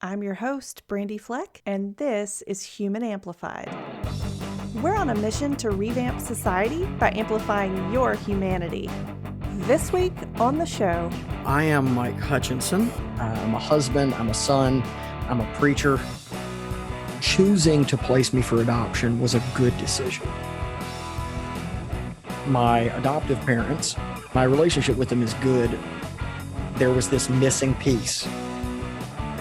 I'm your host, Brandy Fleck, and this is Human Amplified. We're on a mission to revamp society by amplifying your humanity. This week on the show, I am Mike Hutchinson. I'm a husband, I'm a son, I'm a preacher. Choosing to place me for adoption was a good decision. My adoptive parents, my relationship with them is good. There was this missing piece.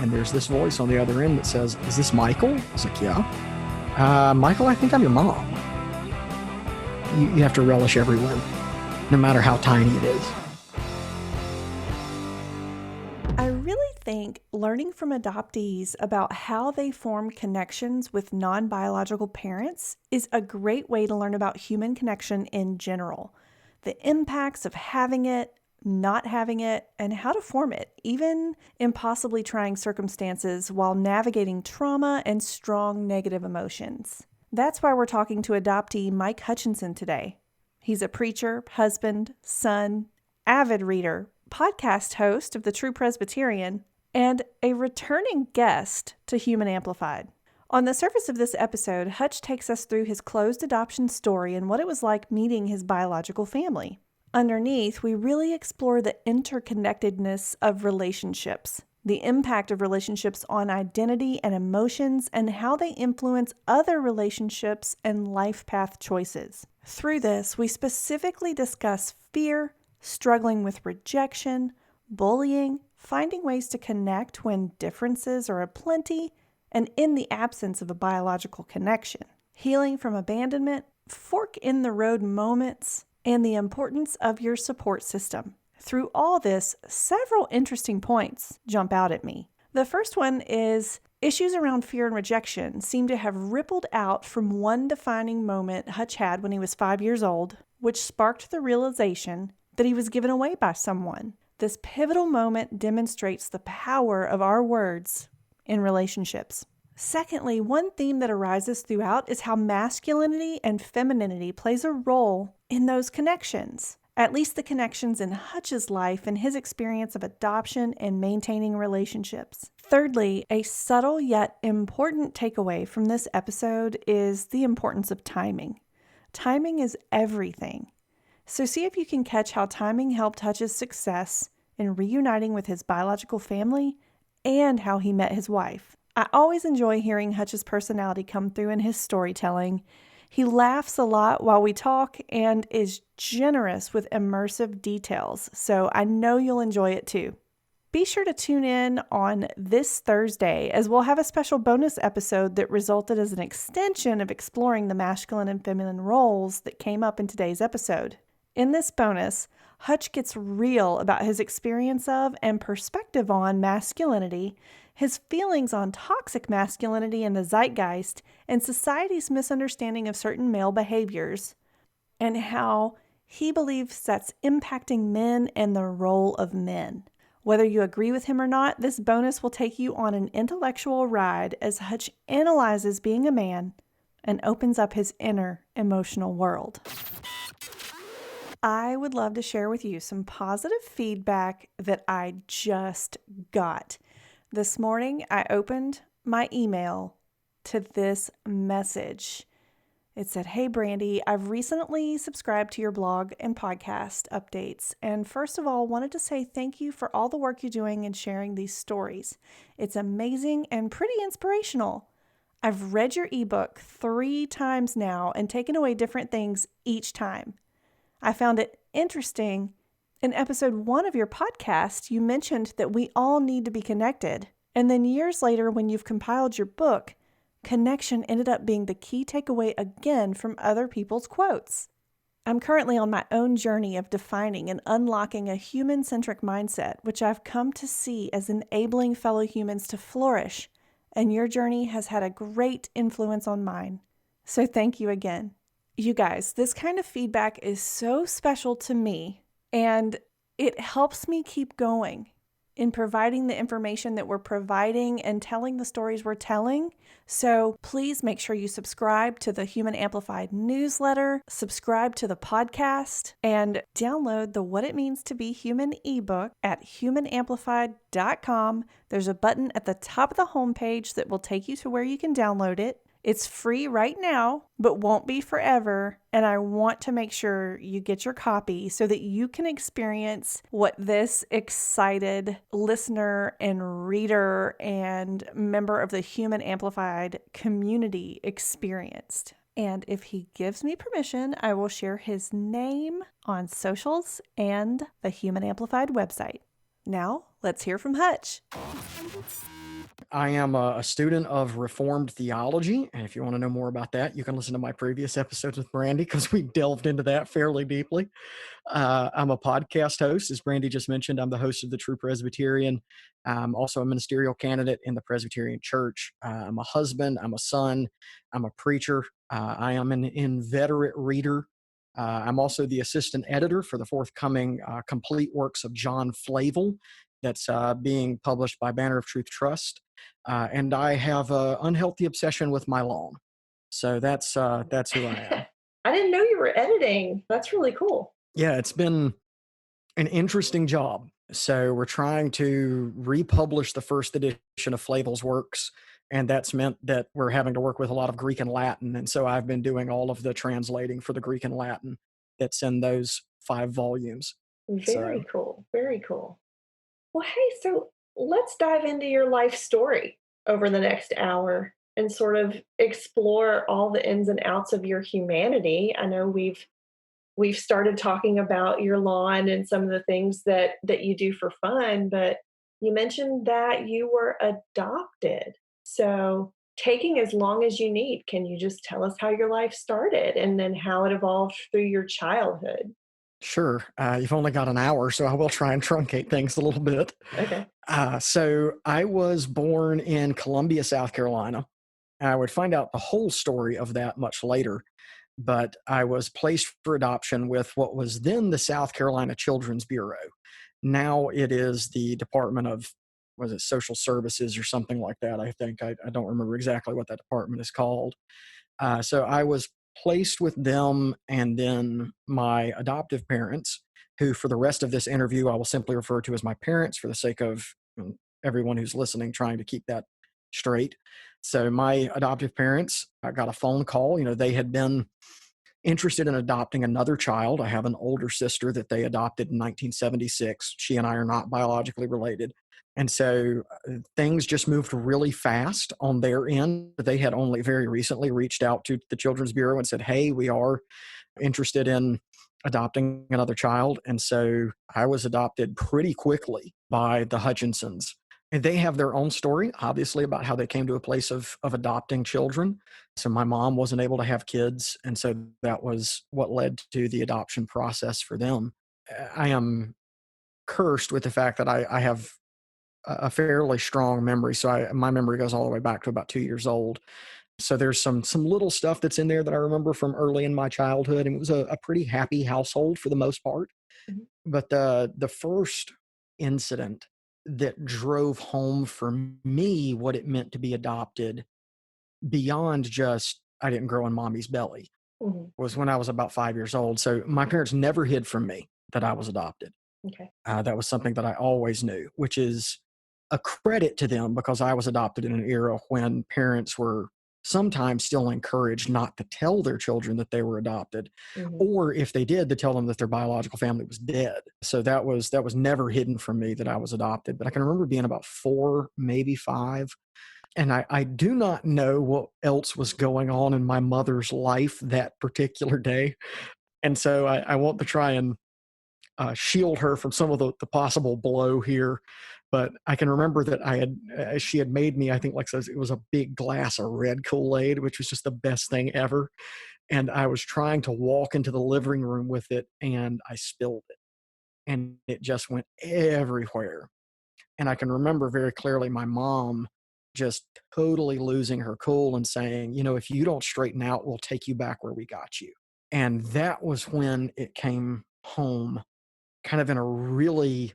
And there's this voice on the other end that says, "Is this Michael?" I was like, "Yeah." "Michael, I think I'm your mom." You have to relish every win, no matter how tiny it is. I really think learning from adoptees about how they form connections with non-biological parents is a great way to learn about human connection in general. The impacts of having it, not having it, and how to form it, even in possibly trying circumstances while navigating trauma and strong negative emotions. That's why we're talking to adoptee Mike Hutchinson today. He's a preacher, husband, son, avid reader, podcast host of The True Presbyterian, and a returning guest to Human Amplified. On the surface of this episode, Hutch takes us through his closed adoption story and what it was like meeting his biological family. Underneath, we really explore the interconnectedness of relationships, the impact of relationships on identity and emotions, and how they influence other relationships and life path choices. Through this, we specifically discuss fear, struggling with rejection, bullying, finding ways to connect when differences are aplenty and in the absence of a biological connection, healing from abandonment, fork in the road moments, and the importance of your support system. Through all this, several interesting points jump out at me. The first one is issues around fear and rejection seem to have rippled out from one defining moment Hutch had when he was 5 years old, which sparked the realization that he was given away by someone. This pivotal moment demonstrates the power of our words in relationships. Secondly, one theme that arises throughout is how masculinity and femininity plays a role in those connections, at least the connections in Hutch's life and his experience of adoption and maintaining relationships. Thirdly, a subtle yet important takeaway from this episode is the importance of timing. Timing is everything. So see if you can catch how timing helped Hutch's success in reuniting with his biological family and how he met his wife. I always enjoy hearing Hutch's personality come through in his storytelling. He laughs a lot while we talk and is generous with immersive details, so I know you'll enjoy it too. Be sure to tune in on this Thursday, as we'll have a special bonus episode that resulted as an extension of exploring the masculine and feminine roles that came up in today's episode. In this bonus, Hutch gets real about his experience of and perspective on masculinity, his feelings on toxic masculinity in the zeitgeist, and society's misunderstanding of certain male behaviors, and how he believes that's impacting men and the role of men. Whether you agree with him or not, this bonus will take you on an intellectual ride as Hutch analyzes being a man and opens up his inner emotional world. I would love to share with you some positive feedback that I just got. This morning, I opened my email to this message. It said, "Hey Brandy, I've recently subscribed to your blog and podcast updates, and first of all, wanted to say thank you for all the work you're doing in sharing these stories. It's amazing and pretty inspirational. I've read your ebook 3 times now and taken away different things each time. I found it interesting. In episode 1 of your podcast, you mentioned that we all need to be connected. And then years later, when you've compiled your book, connection ended up being the key takeaway again from other people's quotes. I'm currently on my own journey of defining and unlocking a human-centric mindset, which I've come to see as enabling fellow humans to flourish. And your journey has had a great influence on mine. So thank you again." You guys, this kind of feedback is so special to me, and it helps me keep going. in providing the information that we're providing and telling the stories we're telling. So please make sure you subscribe to the Human Amplified newsletter, subscribe to the podcast, and download the What It Means to Be Human ebook at humanamplified.com. There's a button at the top of the homepage that will take you to where you can download it. It's free right now, but won't be forever. And I want to make sure you get your copy so that you can experience what this excited listener and reader and member of the Human Amplified community experienced. And if he gives me permission, I will share his name on socials and the Human Amplified website. Now, let's hear from Hutch. I am a student of Reformed theology, and if you want to know more about that, you can listen to my previous episodes with Brandy because we delved into that fairly deeply. I'm a podcast host, as Brandy just mentioned. I'm the host of the True Presbyterian. I'm also a ministerial candidate in the Presbyterian Church. I'm a husband. I'm a son. I'm a preacher. I am an inveterate reader. I'm also the assistant editor for the forthcoming complete works of John Flavel that's being published by Banner of Truth Trust. And I have an unhealthy obsession with my lawn. So that's who I am. I didn't know you were editing. That's really cool. Yeah, it's been an interesting job. So we're trying to republish the first edition of Flavel's works, and that's meant that we're having to work with a lot of Greek and Latin. And so I've been doing all of the translating for the Greek and Latin that's in those 5 volumes. Very cool. Very cool. Well, hey, so let's dive into your life story over the next hour and sort of explore all the ins and outs of your humanity. I know we've started talking about your lawn and some of the things that you do for fun, but you mentioned that you were adopted. So, taking as long as you need, can you just tell us how your life started and then how it evolved through your childhood? Sure. You've only got an hour, so I will try and truncate things a little bit. Okay. So I was born in Columbia, South Carolina. I would find out the whole story of that much later, but I was placed for adoption with what was then the South Carolina Children's Bureau. Now it is the Department of, was it Social Services or something like that? I think I don't remember exactly what that department is called. So I was placed with them and then my adoptive parents, who for the rest of this interview I will simply refer to as my parents for the sake of everyone who's listening, trying to keep that straight. So my adoptive parents, I got a phone call. They had been interested in adopting another child. I have an older sister that they adopted in 1976. She and I are not biologically related. And so things just moved really fast on their end. They had only very recently reached out to the Children's Bureau and said, hey, we are interested in adopting another child. And so I was adopted pretty quickly by the Hutchinsons. And they have their own story, obviously, about how they came to a place of adopting children. So my mom wasn't able to have kids. And so that was what led to the adoption process for them. I am cursed with the fact that I have a fairly strong memory. So my memory goes all the way back to about 2 years old. So there's some little stuff that's in there that I remember from early in my childhood. And it was a pretty happy household for the most part. Mhm. But the first incident that drove home for me what it meant to be adopted beyond just I didn't grow in mommy's belly Mhm. was when I was about 5 years old. So my parents never hid from me that I was adopted. Okay. That was something that I always knew, which is a credit to them because I was adopted in an era when parents were sometimes still encouraged not to tell their children that they were adopted, Mhm. or if they did, to tell them that their biological family was dead. So that was never hidden from me that I was adopted. But I can remember being about 4, maybe 5. And I do not know what else was going on in my mother's life that particular day. And so I want to try and shield her from some of the possible blow here. But I can remember that she had made me, I think, like says it was a big glass of red Kool-Aid, which was just the best thing ever. And I was trying to walk into the living room with it and I spilled it and it just went everywhere. And I can remember very clearly my mom just totally losing her cool and saying, if you don't straighten out, we'll take you back where we got you. And that was when it came home kind of in a really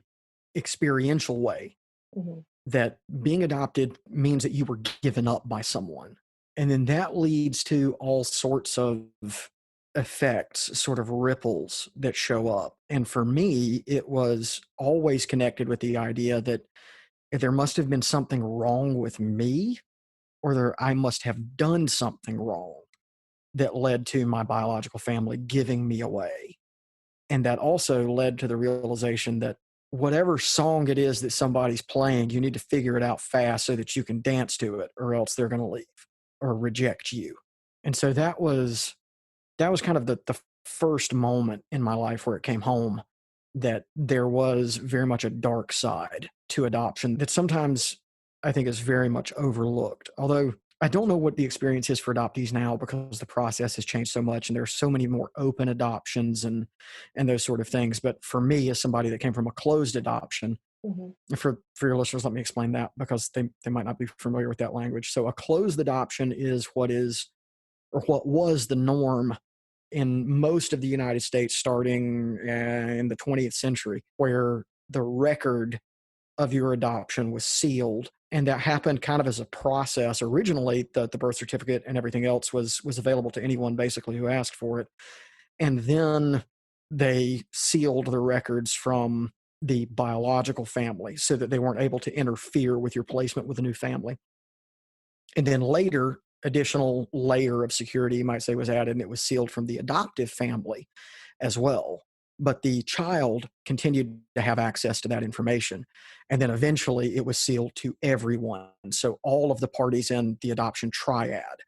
experiential way Mhm. that being adopted means that you were given up by someone. And then that leads to all sorts of effects, sort of ripples that show up. And for me, it was always connected with the idea that there must have been something wrong with me, or I must have done something wrong that led to my biological family giving me away. And that also led to the realization that whatever song it is that somebody's playing, you need to figure it out fast so that you can dance to it, or else they're going to leave or reject you. And so that was kind of the first moment in my life where it came home that there was very much a dark side to adoption that sometimes I think is very much overlooked. Although I don't know what the experience is for adoptees now, because the process has changed so much and there's so many more open adoptions and those sort of things. But for me, as somebody that came from a closed adoption, Mhm. for your listeners, let me explain that, because they might not be familiar with that language. So a closed adoption is what was the norm in most of the United States starting in the 20th century, where the record of your adoption was sealed. And that happened kind of as a process. Originally, the birth certificate and everything else was available to anyone basically who asked for it. And then they sealed the records from the biological family so that they weren't able to interfere with your placement with a new family. And then later, additional layer of security, you might say, was added, and it was sealed from the adoptive family as well. But the child continued to have access to that information. And then eventually it was sealed to everyone. So all of the parties in the adoption triad,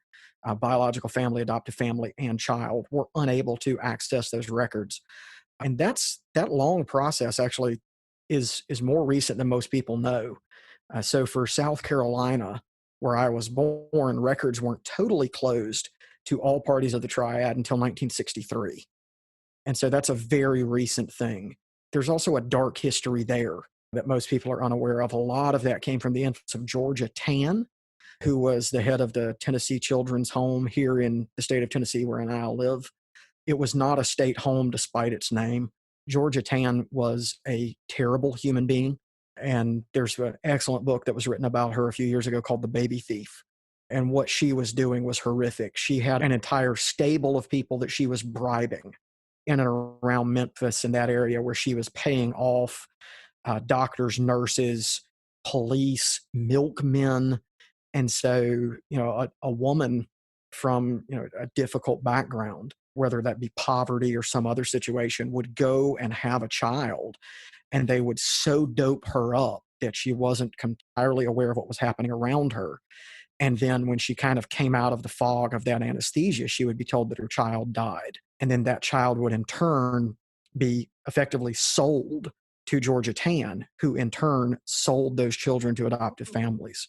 biological family, adoptive family, and child, were unable to access those records. And that long process actually is more recent than most people know. So for South Carolina, where I was born, records weren't totally closed to all parties of the triad until 1963. And so that's a very recent thing. There's also a dark history there that most people are unaware of. A lot of that came from the influence of Georgia Tann, who was the head of the Tennessee Children's Home here in the state of Tennessee, where I now live. It was not a state home despite its name. Georgia Tann was a terrible human being. And there's an excellent book that was written about her a few years ago called The Baby Thief. And what she was doing was horrific. She had an entire stable of people that she was bribing in and around Memphis, in that area, where she was paying off doctors, nurses, police, milkmen. And so, a woman from, a difficult background, whether that be poverty or some other situation, would go and have a child, and they would so dope her up that she wasn't entirely aware of what was happening around her. And then when she kind of came out of the fog of that anesthesia, she would be told that her child died. And then that child would in turn be effectively sold to Georgia Tann, who in turn sold those children to adoptive families.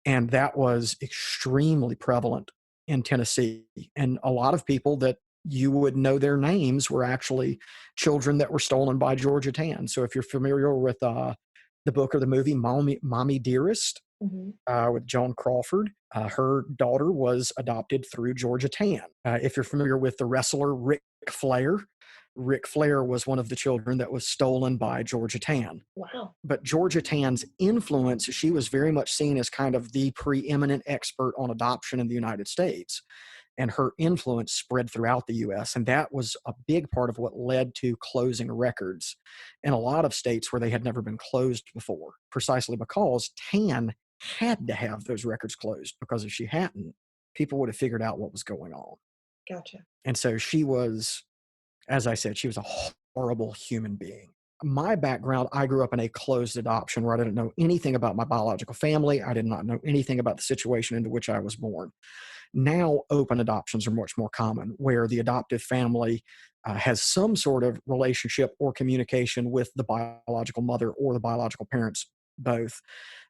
And that was extremely prevalent in Tennessee. And a lot of people that you would know their names were actually children that were stolen by Georgia Tann. So if you're familiar with the book or the movie Mommy Dearest, Mhm. with Joan Crawford, her daughter was adopted through Georgia Tann. If you're familiar with the wrestler Ric Flair was one of the children that was stolen by Georgia Tann. Wow. But Georgia Tann's influence, she was very much seen as kind of the preeminent expert on adoption in the United States. And her influence spread throughout the US. And that was a big part of what led to closing records in a lot of states where they had never been closed before, precisely because Tann had to have those records closed, because if she hadn't, people would have figured out what was going on. Gotcha. And so she was, as I said, she was a horrible human being. My background, I grew up in a closed adoption where I didn't know anything about my biological family. I did not know anything about the situation into which I was born. Now, open adoptions are much more common, where the adoptive family has some sort of relationship or communication with the biological mother or the biological parents, both.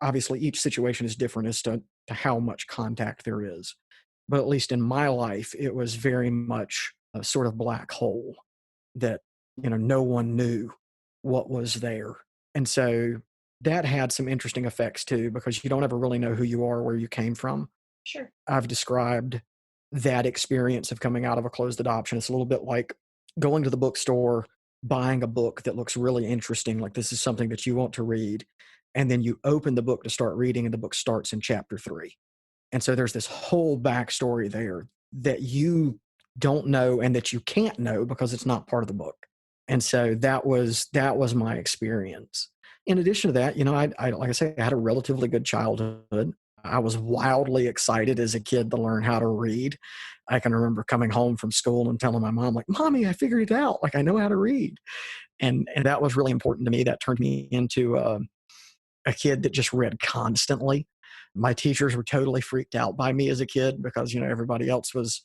Obviously, each situation is different as to how much contact there is. But at least in my life, it was very much a sort of black hole that, no one knew what was there. And so that had some interesting effects too, because you don't ever really know who you are, where you came from. Sure. I've described that experience of coming out of a closed adoption. It's a little bit like going to the bookstore buying a book that looks really interesting, like this is something that you want to read, and then you open the book to start reading, and the book starts in chapter 3. And so there's this whole backstory there that you don't know and that you can't know because it's not part of the book. And so that was my experience. In addition to that, I like I say, I had a relatively good childhood. I was wildly excited as a kid to learn how to read. I can remember coming home from school and telling my mom, like, "Mommy, I figured it out. Like, I know how to read." And that was really important to me. That turned me into a kid that just read constantly. My teachers were totally freaked out by me as a kid because, everybody else was,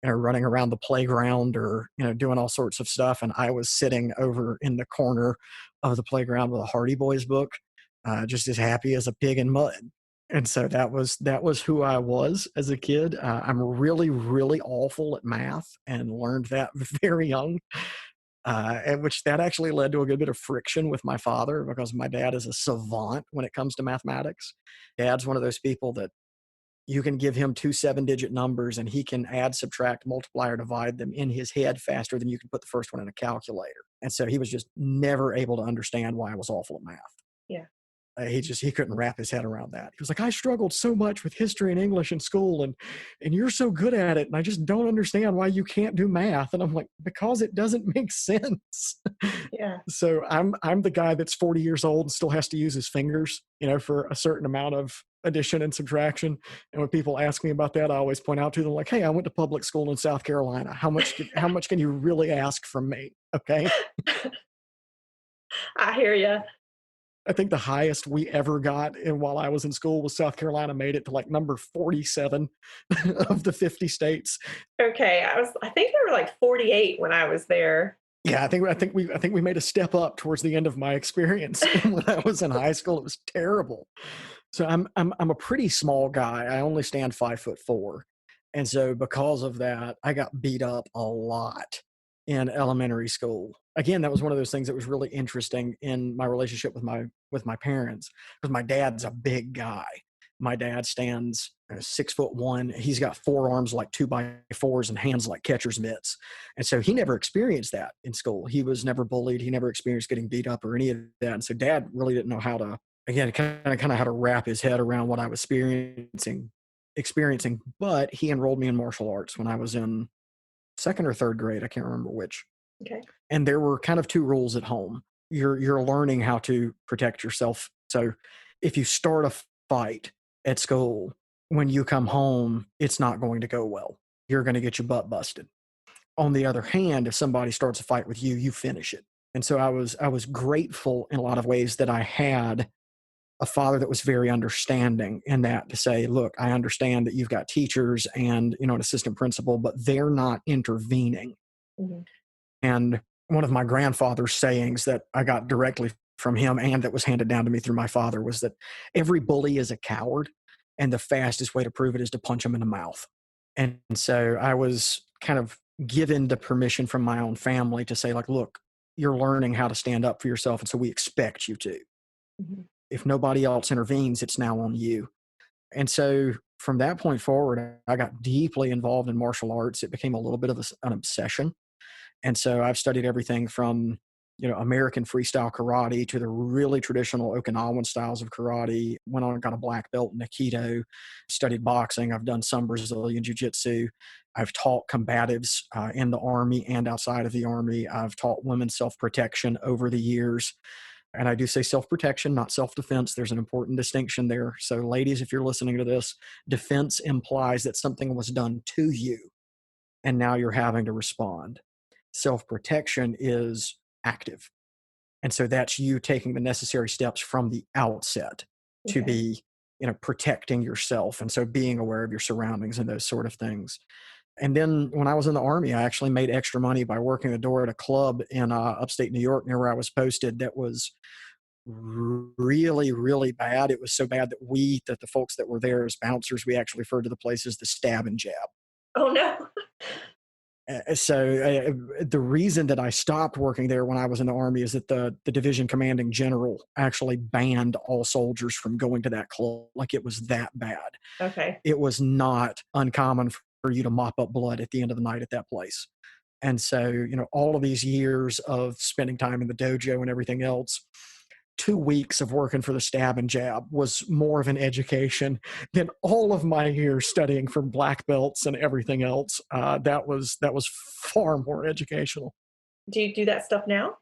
running around the playground or, doing all sorts of stuff. And I was sitting over in the corner of the playground with a Hardy Boys book, just as happy as a pig in mud. And so that was who I was as a kid. I'm really, really awful at math and learned that very young. And which that actually led to a good bit of friction with my father because my dad is a savant when it comes to mathematics. Dad's one of those people that you can give him two 7-digit numbers and he can add, subtract, multiply, or divide them in his head faster than you can put the first one in a calculator. And so he was just never able to understand why I was awful at math. Yeah. He couldn't wrap his head around that. He was like, "I struggled so much with history and English in school, and you're so good at it, and I just don't understand why you can't do math." And I'm like, "Because it doesn't make sense." Yeah. So I'm the guy that's 40 years old and still has to use his fingers, for a certain amount of addition and subtraction. And when people ask me about that, I always point out to them, like, "Hey, I went to public school in South Carolina. How much can you really ask from me?" Okay. I hear you. I think the highest we ever got and while I was in school was South Carolina made it to like number 47 of the 50 states. Okay. I think there were like 48 when I was there. Yeah, I think we made a step up towards the end of my experience when I was in high school. It was terrible. So I'm a pretty small guy. I only stand 5'4". And so because of that, I got beat up a lot in elementary school. Again, that was one of those things that was really interesting in my relationship with my parents because my dad's a big guy. My dad stands 6'1". He's got forearms like 2x4s and hands like catcher's mitts. And so he never experienced that in school. He was never bullied. He never experienced getting beat up or any of that. And so dad really didn't know how to, again, kind of how to wrap his head around what I was experiencing. But he enrolled me in martial arts when I was in second or third grade. I can't remember which. Okay. And there were kind of two rules at home. You're learning how to protect yourself. So if you start a fight at school, when you come home, it's not going to go well. You're going to get your butt busted. On the other hand, if somebody starts a fight with you, you finish it. And so I was grateful in a lot of ways that I had a father that was very understanding in that to say, "Look, I understand that you've got teachers and, an assistant principal, but they're not intervening." Mhm. And one of my grandfather's sayings that I got directly from him and that was handed down to me through my father was that every bully is a coward, and the fastest way to prove it is to punch him in the mouth. And so I was kind of given the permission from my own family to say, like, "Look, you're learning how to stand up for yourself, and so we expect you to. Mhm. If nobody else intervenes, it's now on you." And so from that point forward, I got deeply involved in martial arts. It became a little bit of an obsession. And so I've studied everything from, American freestyle karate to the really traditional Okinawan styles of karate. Went on and got a black belt in Aikido, studied boxing. I've done some Brazilian jiu-jitsu. I've taught combatives in the Army and outside of the Army. I've taught women self-protection over the years. And I do say self-protection, not self-defense. There's an important distinction there. So ladies, if you're listening to this, defense implies that something was done to you and now you're having to respond. Self-protection is active. And so that's you taking the necessary steps from the outset to Okay. be, protecting yourself. And so being aware of your surroundings and those sort of things. And then when I was in the Army, I actually made extra money by working the door at a club in upstate New York near where I was posted that was really, really bad. It was so bad that the folks that were there as bouncers, we actually referred to the place as the stab and jab. Oh no. The reason that I stopped working there when I was in the Army is that the division commanding general actually banned all soldiers from going to that club. Like it was that bad. Okay. It was not uncommon for you to mop up blood at the end of the night at that place. And so, all of these years of spending time in the dojo and everything else, 2 weeks of working for the Stab and Jab was more of an education than all of my years studying for black belts and everything else. That was far more educational. Do you do that stuff now?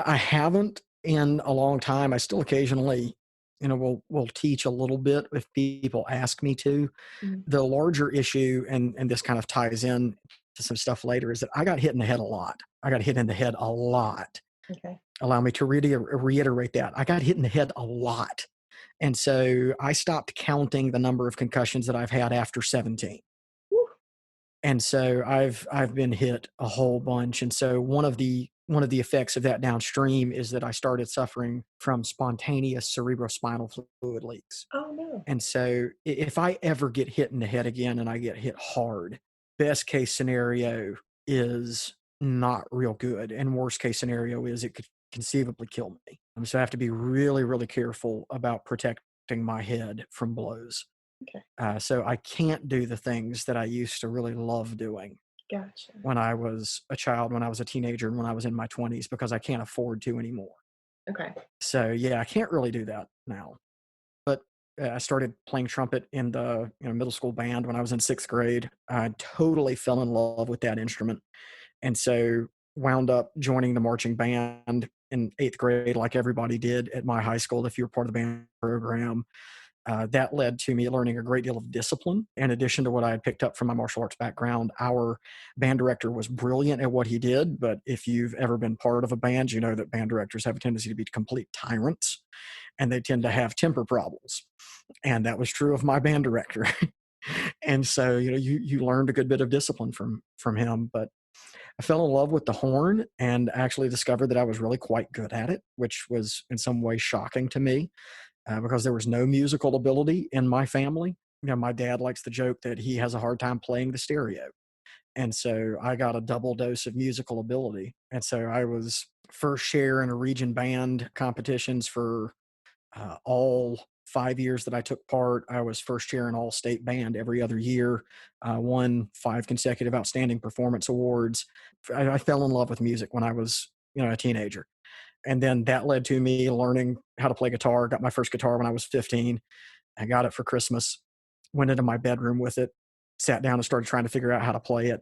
I haven't in a long time. I still occasionally, will teach a little bit if people ask me to. Mhm. The larger issue, and this kind of ties in to some stuff later, is that I got hit in the head a lot. I got hit in the head a lot. Okay. Allow me to reiterate that. I got hit in the head a lot. And so I stopped counting the number of concussions that I've had after 17. Whew. And so I've been hit a whole bunch. And so one of the effects of that downstream is that I started suffering from spontaneous cerebrospinal fluid leaks. Oh, no. And so if I ever get hit in the head again and I get hit hard, best case scenario is not real good. And worst case scenario is it could conceivably kill me. So I have to be really, really careful about protecting my head from blows. Okay. So I can't do the things that I used to really love doing Gotcha. when I was a child, when I was a teenager, and when I was in my 20s, because I can't afford to anymore. Okay. So yeah, I can't really do that now. But I started playing trumpet in the middle school band when I was in sixth grade. I totally fell in love with that instrument, and so wound up joining the marching band in eighth grade, like everybody did at my high school. If you were part of the band program, that led to me learning a great deal of discipline. In addition to what I had picked up from my martial arts background, our band director was brilliant at what he did. But if you've ever been part of a band, you know that band directors have a tendency to be complete tyrants, and they tend to have temper problems. And that was true of my band director. And so, you learned a good bit of discipline from him. But I fell in love with the horn and actually discovered that I was really quite good at it, which was in some ways shocking to me, because there was no musical ability in my family. My dad likes to joke that he has a hard time playing the stereo. And so I got a double dose of musical ability. And so I was first share in a region band competitions for all 5 years that I took part. I was first chair in all state band every other year, won 5 consecutive outstanding performance awards. I fell in love with music when I was, a teenager. And then that led to me learning how to play guitar. Got my first guitar when I was 15. I got it for Christmas, went into my bedroom with it, sat down and started trying to figure out how to play it.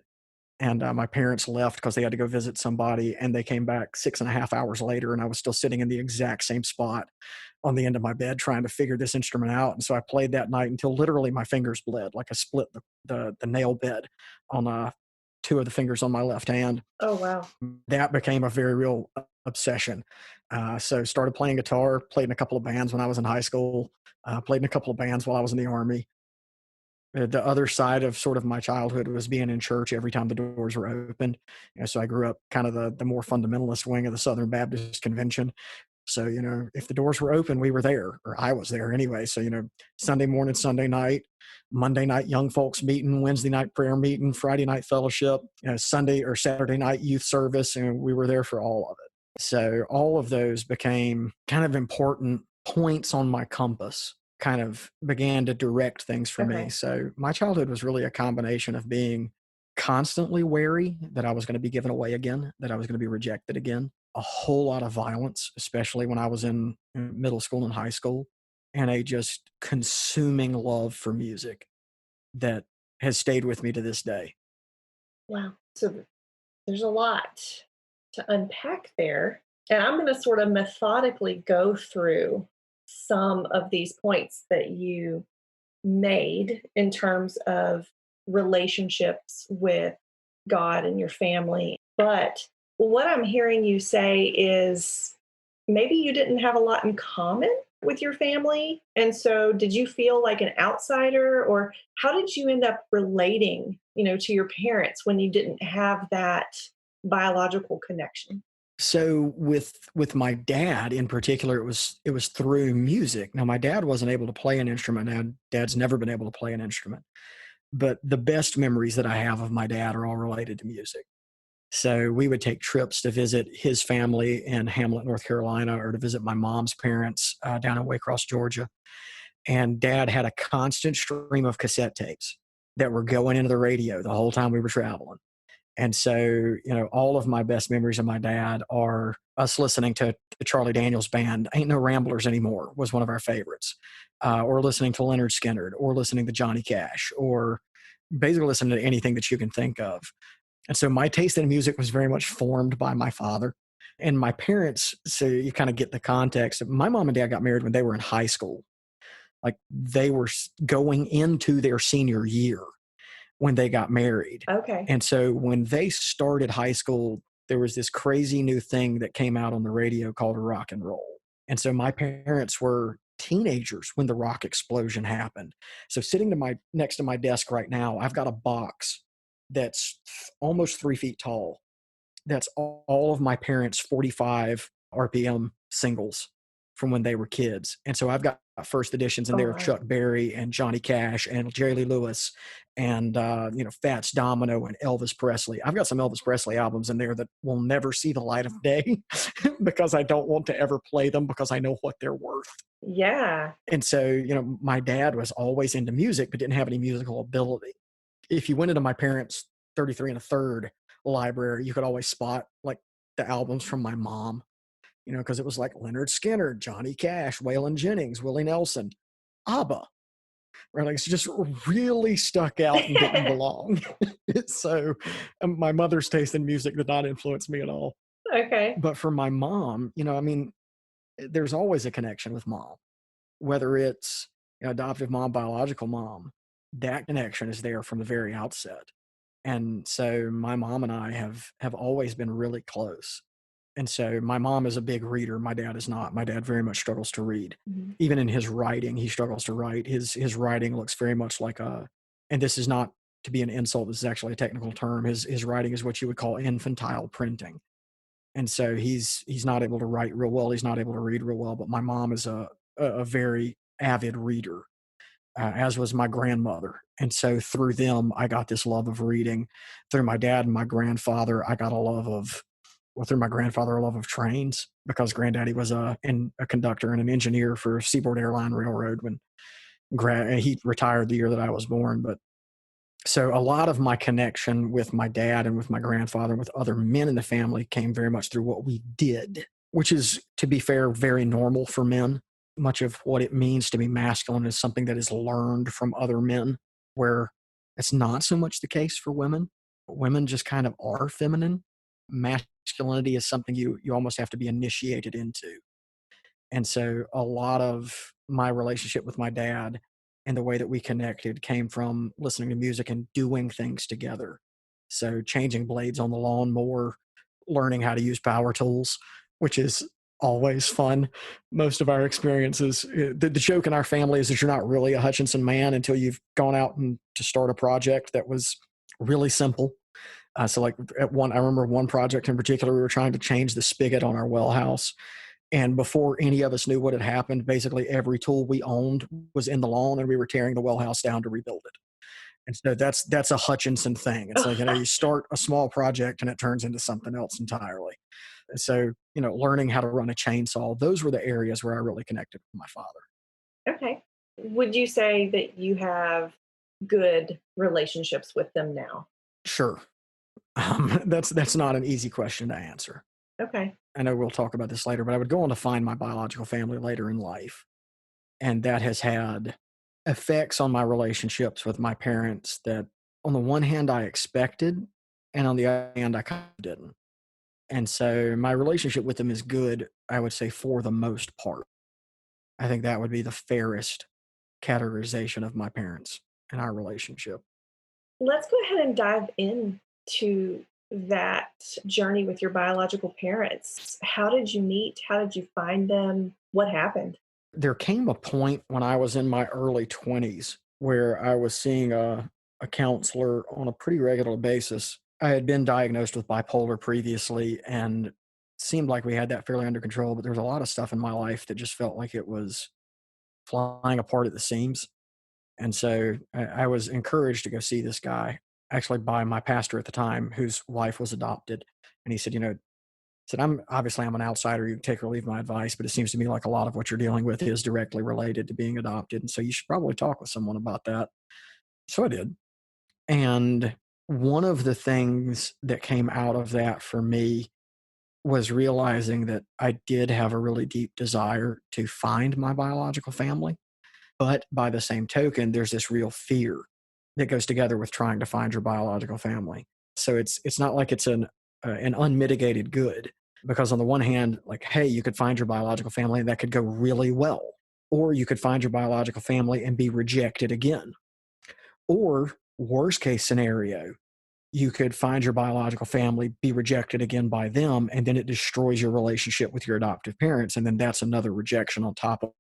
And my parents left because they had to go visit somebody, and they came back 6.5 hours later, and I was still sitting in the exact same spot on the end of my bed trying to figure this instrument out. And so I played that night until literally my fingers bled, like I split the nail bed on two of the fingers on my left hand. Oh, wow. That became a very real obsession. So started playing guitar, played in a couple of bands when I was in high school, played in a couple of bands while I was in the Army. The other side of sort of my childhood was being in church every time the doors were opened. So I grew up kind of the more fundamentalist wing of the Southern Baptist Convention. So, if the doors were open, we were there, or I was there anyway. So, Sunday morning, Sunday night, Monday night, young folks meeting, Wednesday night, prayer meeting, Friday night fellowship, Sunday or Saturday night, youth service, and we were there for all of it. So all of those became kind of important points on my compass, kind of began to direct things for me. Okay. So my childhood was really a combination of being constantly wary that I was going to be given away again, that I was going to be rejected again, a whole lot of violence, especially when I was in middle school and high school, and a just consuming love for music that has stayed with me to this day. Wow. So there's a lot to unpack there. And I'm going to sort of methodically go through some of these points that you made in terms of relationships with God and your family. But what I'm hearing you say is maybe you didn't have a lot in common with your family. And so did you feel like an outsider, or how did you end up relating, to your parents when you didn't have that biological connection? So with my dad in particular, it was through music. Now my dad wasn't able to play an instrument. Now dad's never been able to play an instrument. But the best memories that I have of my dad are all related to music. So we would take trips to visit his family in Hamlet, North Carolina, or to visit my mom's parents down in Waycross, Georgia. And dad had a constant stream of cassette tapes that were going into the radio the whole time we were traveling. And so, all of my best memories of my dad are us listening to the Charlie Daniels band. Ain't No Ramblers Anymore was one of our favorites, or listening to Leonard Skinner, or listening to Johnny Cash, or basically listening to anything that you can think of. And so my taste in music was very much formed by my father and my parents. So you kind of get the context. My mom and dad got married when they were in high school. Like they were going into their senior year when they got married. Okay. And so when they started high school, there was this crazy new thing that came out on the radio called rock and roll. And so my parents were teenagers when the rock explosion happened. So sitting to my next to my desk right now, I've got a box that's almost 3 feet tall. That's all of my parents' 45 RPM singles from when they were kids. And so I've got first editions in Oh, there of wow. Chuck Berry and Johnny Cash and Jerry Lee Lewis and, Fats Domino and Elvis Presley. I've got some Elvis Presley albums in there that will never see the light of day because I don't want to ever play them because I know what they're worth. Yeah. And so, my dad was always into music, but didn't have any musical ability. If you went into my parents' 33 and a third library, you could always spot like the albums from my mom, because it was like Leonard Skinner, Johnny Cash, Waylon Jennings, Willie Nelson, ABBA, right? Like it's just really stuck out and didn't belong. So my mother's taste in music did not influence me at all. Okay. But for my mom, there's always a connection with mom, whether it's adoptive mom, biological mom, that connection is there from the very outset. And so my mom and I have always been really close. And so my mom is a big reader. My dad is not. My dad very much struggles to read. Mhm. Even in his writing, he struggles to write. His writing looks very much like and this is not to be an insult, this is actually a technical term. His writing is what you would call infantile printing. And so he's not able to write real well. He's not able to read real well. But my mom is a very avid reader, as was my grandmother. And so through them, I got this love of reading. Through my dad and my grandfather, I got through my grandfather, a love of trains because granddaddy was a conductor and an engineer for Seaboard Airline Railroad when he retired the year that I was born. But so a lot of my connection with my dad and with my grandfather and with other men in the family came very much through what we did, which is, to be fair, very normal for men. Much of what it means to be masculine is something that is learned from other men, where it's not so much the case for women. Women just kind of are feminine. Masculinity is something you almost have to be initiated into. And so a lot of my relationship with my dad and the way that we connected came from listening to music and doing things together. So changing blades on the lawnmower, learning how to use power tools, which is always fun. Most of our experiences, the joke in our family is that you're not really a Hutchinson man until you've gone out and to start a project that was really simple. So like I remember one project in particular, we were trying to change the spigot on our well house. And before any of us knew what had happened, basically every tool we owned was in the lawn and we were tearing the well house down to rebuild it. And so that's a Hutchinson thing. It's like, you start a small project and it turns into something else entirely. So, learning how to run a chainsaw, those were the areas where I really connected with my father. Okay. Would you say that you have good relationships with them now? Sure. That's not an easy question to answer. Okay. I know we'll talk about this later, but I would go on to find my biological family later in life. And that has had effects on my relationships with my parents that, on the one hand, I expected, and on the other hand, I kind of didn't. And so my relationship with them is good, I would say, for the most part. I think that would be the fairest categorization of my parents and our relationship. Let's go ahead and dive into that journey with your biological parents. How did you meet? How did you find them? What happened? There came a point when I was in my early 20s where I was seeing a counselor on a pretty regular basis. I had been diagnosed with bipolar previously and seemed like we had that fairly under control, but there was a lot of stuff in my life that just felt like it was flying apart at the seams. And so I was encouraged to go see this guy, actually by my pastor at the time, whose wife was adopted. And he said, said, I'm an outsider. You can take or leave my advice, but it seems to me like a lot of what you're dealing with is directly related to being adopted. And so you should probably talk with someone about that. So I did. And one of the things that came out of that for me was realizing that I did have a really deep desire to find my biological family. But by the same token, there's this real fear that goes together with trying to find your biological family. So it's not like it's an unmitigated good, because on the one hand, like, hey, you could find your biological family and that could go really well, or you could find your biological family and be rejected again, or worst case scenario, you could find your biological family, be rejected again by them, and then it destroys your relationship with your adoptive parents, and then that's another rejection on top of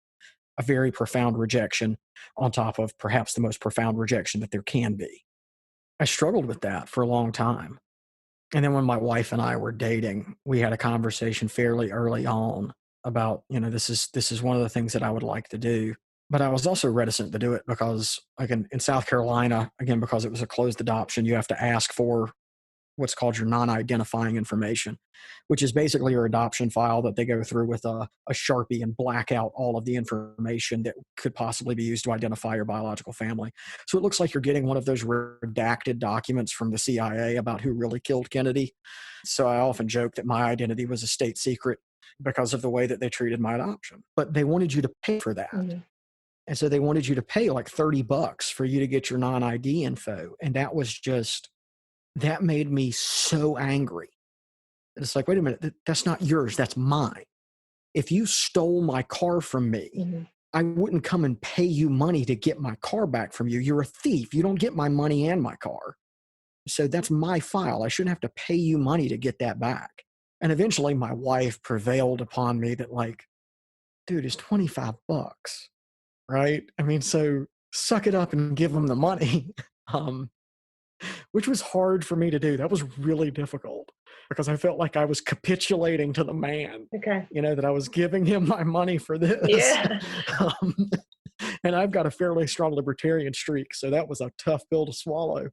a very profound rejection, on top of perhaps the most profound rejection that there can be. I struggled with that for a long time. And then when my wife and I were dating, we had a conversation fairly early on about, this is one of the things that I would like to do. But I was also reticent to do it because, like in South Carolina, again, because it was a closed adoption, you have to ask for what's called your non-identifying information, which is basically your adoption file that they go through with a Sharpie and black out all of the information that could possibly be used to identify your biological family. So it looks like you're getting one of those redacted documents from the CIA about who really killed Kennedy. So I often joke that my identity was a state secret because of the way that they treated my adoption. But they wanted you to pay for that. Mm-hmm. And so they wanted you to pay like $30 for you to get your non-ID info. And that made me so angry. It's like, wait a minute, that's not yours, that's mine. If you stole my car from me, Mm-hmm. I wouldn't come and pay you money to get my car back from you. You're a thief. You don't get my money and my car. So that's my file. I shouldn't have to pay you money to get that back. And eventually my wife prevailed upon me that, like, dude, it's $25, right? I mean, so suck it up and give them the money. Which was hard for me to do. That was really difficult because I felt like I was capitulating to the man, Okay. that I was giving him my money for this. Yeah. um, and I've got a fairly strong libertarian streak, so that was a tough pill to swallow.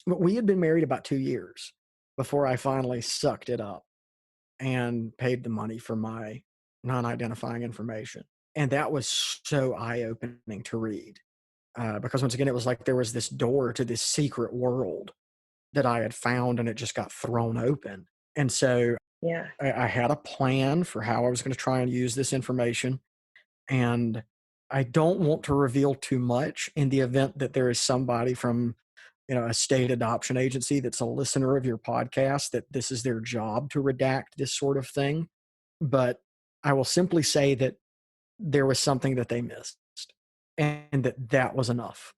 But we had been married about 2 years before I finally sucked it up and paid the money for my non-identifying information. And that was so eye-opening to read. Because once again, it was like there was this door to this secret world that I had found, and it just got thrown open. And so Yeah. I had a plan for how I was going to try and use this information. And I don't want to reveal too much in the event that there is somebody from, a state adoption agency that's a listener of your podcast, that this is their job to redact this sort of thing. But I will simply say that there was something that they missed, and that was enough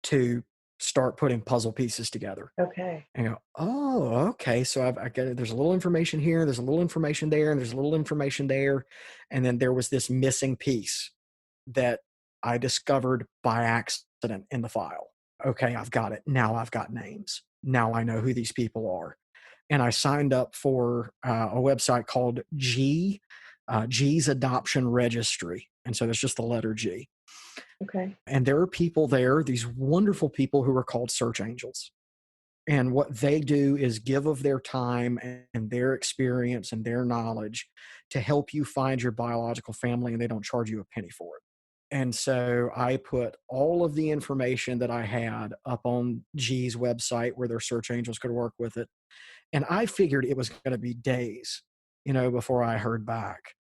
to start putting puzzle pieces together. Okay. And go, oh, okay. So I get it. There's a little information here, there's a little information there, and there's a little information there. And then there was this missing piece that I discovered by accident in the file. Okay, I've got it. Now I've got names. Now I know who these people are. And I signed up for a website called G's Adoption Registry. And so there's just the letter G. Okay. And there are people there, these wonderful people who are called search angels. And what they do is give of their time and their experience and their knowledge to help you find your biological family, and they don't charge you a penny for it. And so I put all of the information that I had up on G's website where their search angels could work with it. And I figured it was going to be days, before I heard back.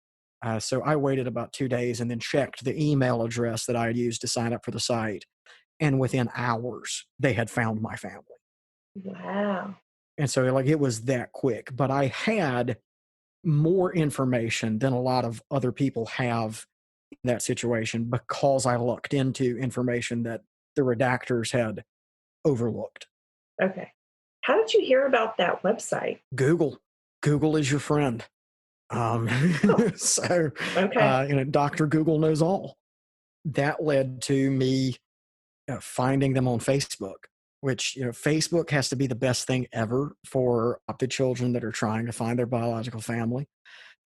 So I waited about 2 days and then checked the email address that I had used to sign up for the site. And within hours, they had found my family. Wow. And so it was that quick. But I had more information than a lot of other people have in that situation because I looked into information that the redactors had overlooked. Okay. How did you hear about that website? Google is your friend. Oh, So, okay. Dr. Google knows all. That led to me finding them on Facebook, which, Facebook has to be the best thing ever for adopted children that are trying to find their biological family.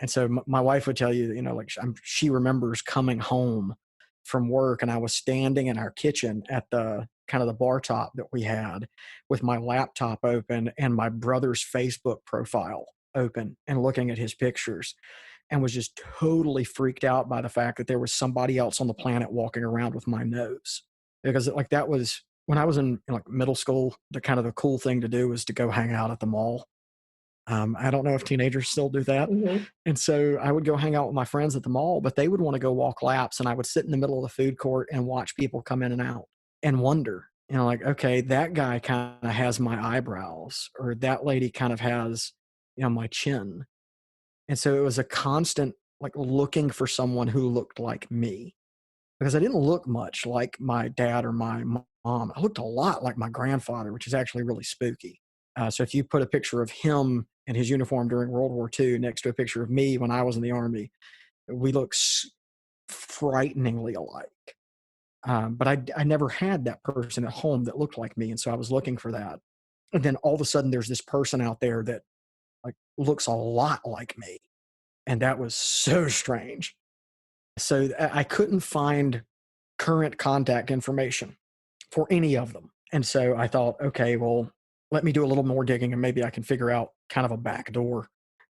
And so my wife would tell you, like she remembers coming home from work, and I was standing in our kitchen at the kind of the bar top that we had with my laptop open and my brother's Facebook profile open and looking at his pictures, and was just totally freaked out by the fact that there was somebody else on the planet walking around with my nose, because that was when I was in like middle school, the cool thing to do was to go hang out at the mall. I don't know if teenagers still do that. Mhm. And so I would go hang out with my friends at the mall, but they would want to go walk laps, and I would sit in the middle of the food court and watch people come in and out and wonder, like, okay, that guy kind of has my eyebrows, or that lady kind of has, my chin. And so it was a constant like looking for someone who looked like me, because I didn't look much like my dad or my mom. I looked a lot like my grandfather, which is actually really spooky. So if you put a picture of him in his uniform during World War II next to a picture of me when I was in the Army, we look frighteningly alike. But I never had that person at home that looked like me. And so I was looking for that. And then all of a sudden there's this person out there that like looks a lot like me. And that was so strange. So I couldn't find current contact information for any of them. And so I thought, okay, well, let me do a little more digging and maybe I can figure out kind of a back door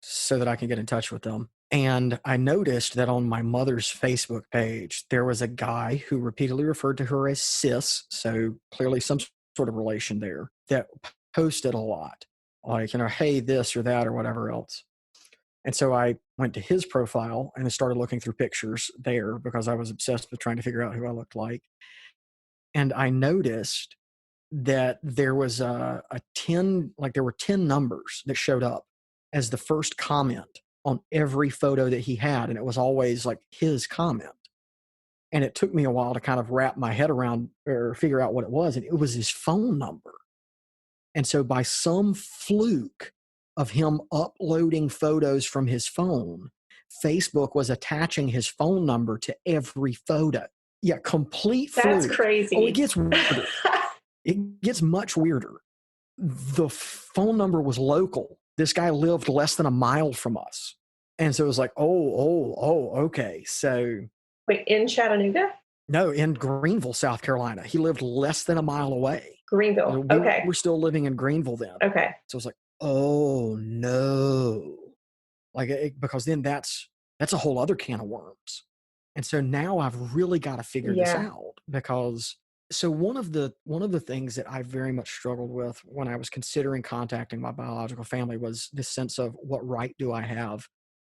so that I can get in touch with them. And I noticed that on my mother's Facebook page, there was a guy who repeatedly referred to her as sis. So clearly some sort of relation there, that posted a lot like, hey, this or that or whatever else. And so I went to his profile and I started looking through pictures there because I was obsessed with trying to figure out who I looked like. And I noticed that there was a 10, like there were 10 numbers that showed up as the first comment on every photo that he had. And it was always like his comment. And it took me a while to kind of wrap my head around or figure out what it was. And it was his phone number. And so by some fluke of him uploading photos from his phone, Facebook was attaching his phone number to every photo. Yeah, complete That's fluke. Oh, it crazy. gets weirder. It gets much weirder. The phone number was local. This guy lived less than a mile from us. And so it was like, okay. So Wait, in Chattanooga? no, in Greenville, South Carolina. He lived less than a mile away. Greenville. We Okay. were still living in Greenville then. Okay. So it was like, oh no. Because then that's a whole other can of worms. And so now I've really got to figure this Yeah. out, because so one of the things that I very much struggled with when I was considering contacting my biological family was this sense of, what right do I have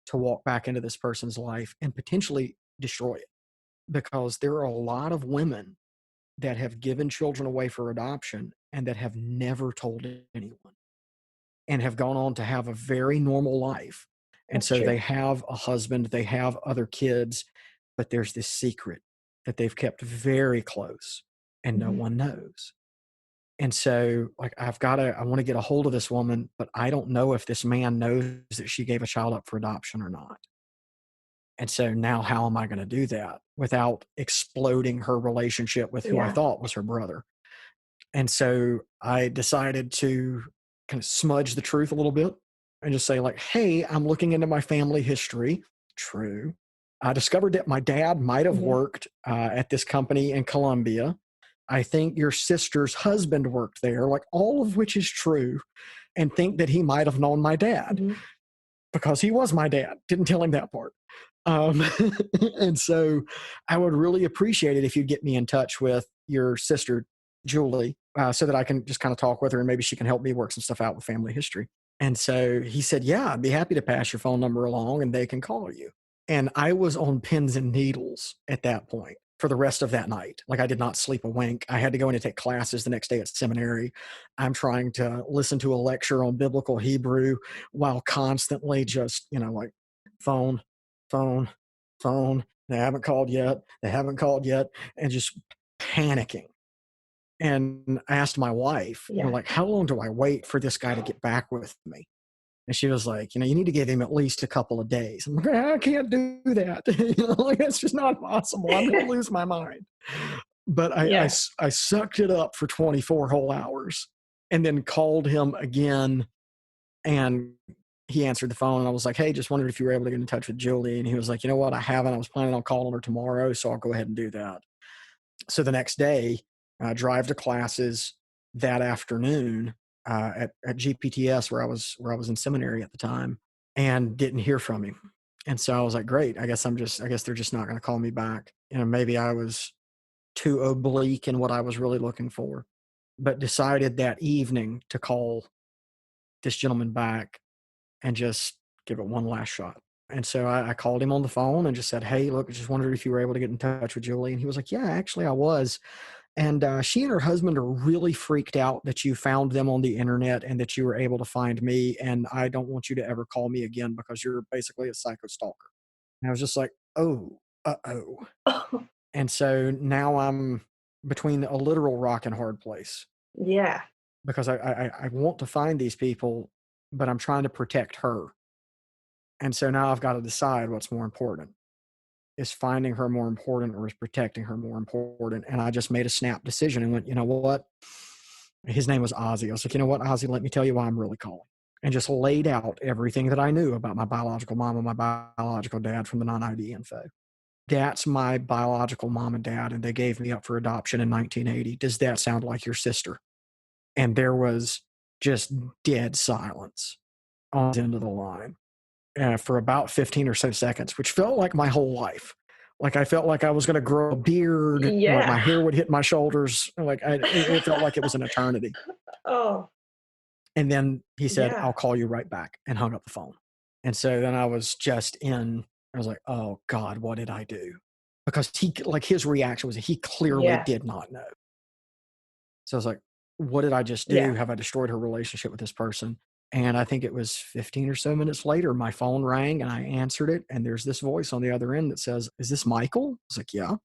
to walk back into this person's life and potentially destroy it? Because there are a lot of women that have given children away for adoption and that have never told anyone, and have gone on to have a very normal life. And That's so true. they have a husband, they have other kids, but there's this secret that they've kept very close and no Mhm. one knows. And so, like, I want to get a hold of this woman, but I don't know if this man knows that she gave a child up for adoption or not. And so now, how am I going to do that without exploding her relationship with who I Yeah. thought was her brother? And so I decided to kind of smudge the truth a little bit and just say, like, hey, I'm looking into my family history. True. I discovered that my dad might have Mhm. worked at this company in Colombia. I think your sister's husband worked there, like, all of which is true, and think that he might have known my dad Mhm. because he was my dad. Didn't tell him that part. Um, and so I would really appreciate it if you'd get me in touch with your sister, Julie, so that I can just kind of talk with her and maybe she can help me work some stuff out with family history. And so he said, yeah, I'd be happy to pass your phone number along and they can call you. And I was on pins and needles at that point for the rest of that night. Like, I did not sleep a wink. I had to go in and take classes the next day at seminary. I'm trying to listen to a lecture on biblical Hebrew while constantly just, like, phone, phone, phone. They haven't called yet. They haven't called yet. And just panicking. And I asked my wife, Yeah. like, how long do I wait for this guy to get back with me? And she was like, you need to give him at least a couple of days. I'm like, I can't do that. Like, that's just not possible. I'm going to lose my mind. But Yeah. I sucked it up for 24 whole hours and then called him again, and he answered the phone, and I was like, hey, just wondered if you were able to get in touch with Julie. And he was like, you know what? I haven't. I was planning on calling her tomorrow, so I'll go ahead and do that. So the next day, I drive to classes that afternoon at GPTS, where I was in seminary at the time, and didn't hear from him. And so I was like, great. I guess they're just not going to call me back. Maybe I was too oblique in what I was really looking for, but decided that evening to call this gentleman back and just give it one last shot. And so I called him on the phone and just said, "Hey, look, I just wondered if you were able to get in touch with Julie." And he was like, "Yeah, actually, I was. And she and her husband are really freaked out that you found them on the internet and that you were able to find me. And I don't want you to ever call me again because you're basically a psycho stalker." And I was just like, "Oh, uh-oh." Oh, And so now I'm between a literal rock and hard place yeah. because I want to find these people, but I'm trying to protect her. And so now I've got to decide what's more important. Is finding her more important or is protecting her more important? And I just made a snap decision and went, you know what? His name was Ozzy. I was like, you know what, Ozzy, let me tell you why I'm really calling. And just laid out everything that I knew about my biological mom and my biological dad from the non-ID info. That's my biological mom and dad, and they gave me up for adoption in 1980. Does that sound like your sister? And there was just dead silence on the end of the line for about 15 or so seconds, which felt like my whole life. Like I felt like I was going to grow a beard, and like my Yeah. hair would hit my shoulders. Like it felt like it was an eternity. Oh, And then he said, yeah. "I'll call you right back," and hung up the phone. And so then I was just in. I was like, "Oh God, what did I do?" Because his reaction was he clearly Yeah. did not know. So I was like, "What did I just do? Yeah. Have I destroyed her relationship with this person?" And I think it was 15 or so minutes later, my phone rang and I answered it. And there's this voice on the other end that says, "Is this Michael?" I was like, "Yeah."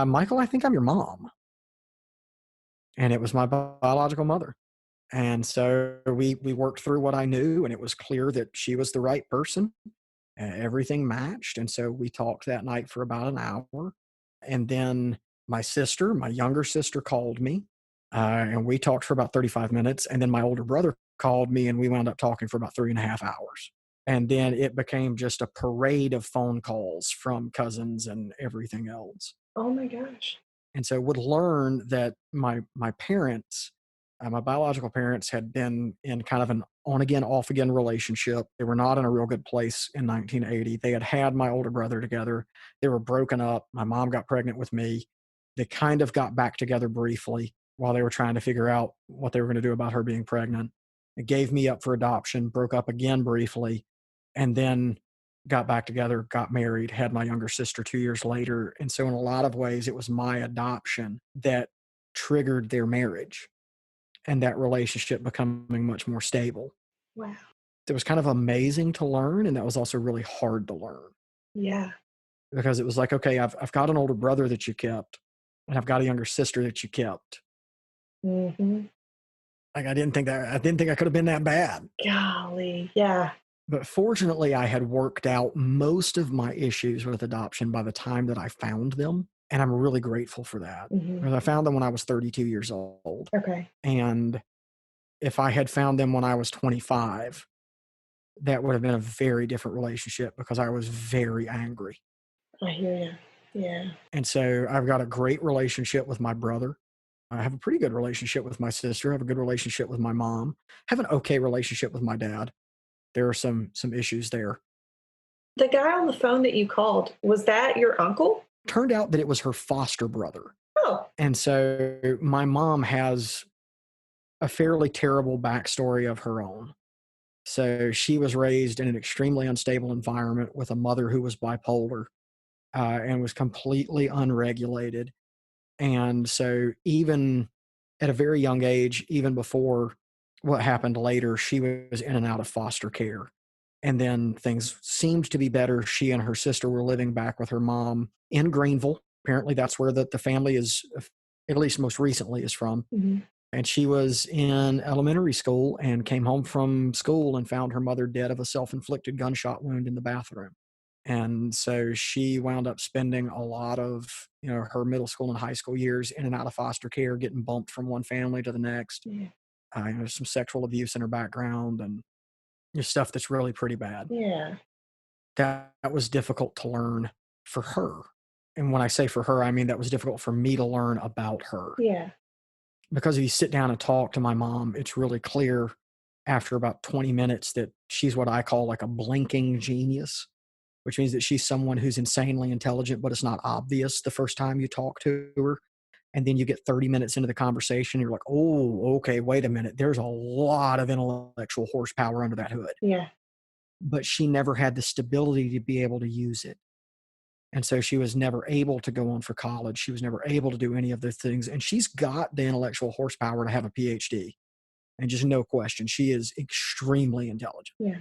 "Michael, I think I'm your mom." And it was my biological mother. And so we worked through what I knew, and it was clear that she was the right person. Everything matched. And so we talked that night for about an hour. And then my younger sister, called me, and we talked for about 35 minutes. And then my older brother called me, and we wound up talking for about 3.5 hours. And then it became just a parade of phone calls from cousins and everything else. Oh my gosh. And so would learn that my parents, my biological parents, had been in kind of an on again, off again relationship. They were not in a real good place in 1980. They had my older brother together. They were broken up. My mom got pregnant with me. They kind of got back together briefly while they were trying to figure out what they were going to do about her being pregnant. It gave me up for adoption, broke up again briefly, and then got back together, got married, had my younger sister 2 years later. And so, in a lot of ways, it was my adoption that triggered their marriage and that relationship becoming much more stable. Wow. It was kind of amazing to learn. And that was also really hard to learn Yeah. because it was like, okay, I've got an older brother that you kept, and I've got a younger sister that you kept. Mhm. Like, I didn't think I could have been that bad. Golly. Yeah. But fortunately, I had worked out most of my issues with adoption by the time that I found them. And I'm really grateful for that Mhm. because I found them when I was 32 years old. Okay. And if I had found them when I was 25, that would have been a very different relationship because I was very angry. I hear you. Yeah. And so I've got a great relationship with my brother. I have a pretty good relationship with my sister. I have a good relationship with my mom. I have an okay relationship with my dad. There are some issues there. The guy on the phone that you called, was that your uncle? Turned out that it was her foster brother. Oh. And so my mom has a fairly terrible backstory of her own. So she was raised in an extremely unstable environment with a mother who was bipolar and was completely unregulated. And so, even at a very young age, even before what happened later, she was in and out of foster care. And then things seemed to be better. She and her sister were living back with her mom in Greenville. Apparently, that's where the family is, at least most recently, is from. Mhm. And she was in elementary school and came home from school and found her mother dead of a self inflicted gunshot wound in the bathroom. And so she wound up spending a lot of, her middle school and high school years in and out of foster care, getting bumped from one family to the next. Yeah. Some sexual abuse in her background and just stuff that's really pretty bad. Yeah. That was difficult to learn for her. And when I say for her, I mean that was difficult for me to learn about her. Yeah. Because if you sit down and talk to my mom, it's really clear after about 20 minutes that she's what I call like a blinking genius. which means that she's someone who's insanely intelligent, but it's not obvious the first time you talk to her. And then you get 30 minutes into the conversation, you're like, oh, okay, wait a minute. There's a lot of intellectual horsepower under that hood. Yeah. But she never had the stability to be able to use it. And so she was never able to go on for college. She was never able to do any of those things. And she's got the intellectual horsepower to have a PhD. And just no question, she is extremely intelligent. Yeah.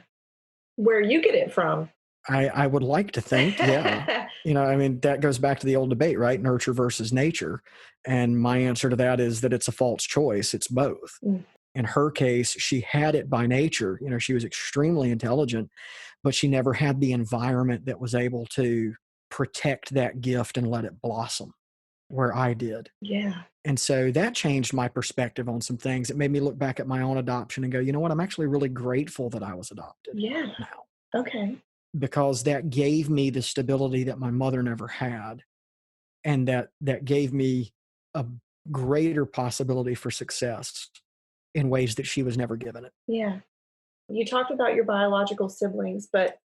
Where you get it from. I would like to think, yeah. I mean, that goes back to the old debate, right? Nurture versus nature. And my answer to that is that it's a false choice. It's both. Mm. In her case, she had it by nature. She was extremely intelligent, but she never had the environment that was able to protect that gift and let it blossom where I did. Yeah. And so that changed my perspective on some things. It made me look back at my own adoption and go, you know what? I'm actually really grateful that I was adopted Yeah. now, Okay. because that gave me the stability that my mother never had. And that gave me a greater possibility for success in ways that she was never given it. Yeah. You talked about your biological siblings, but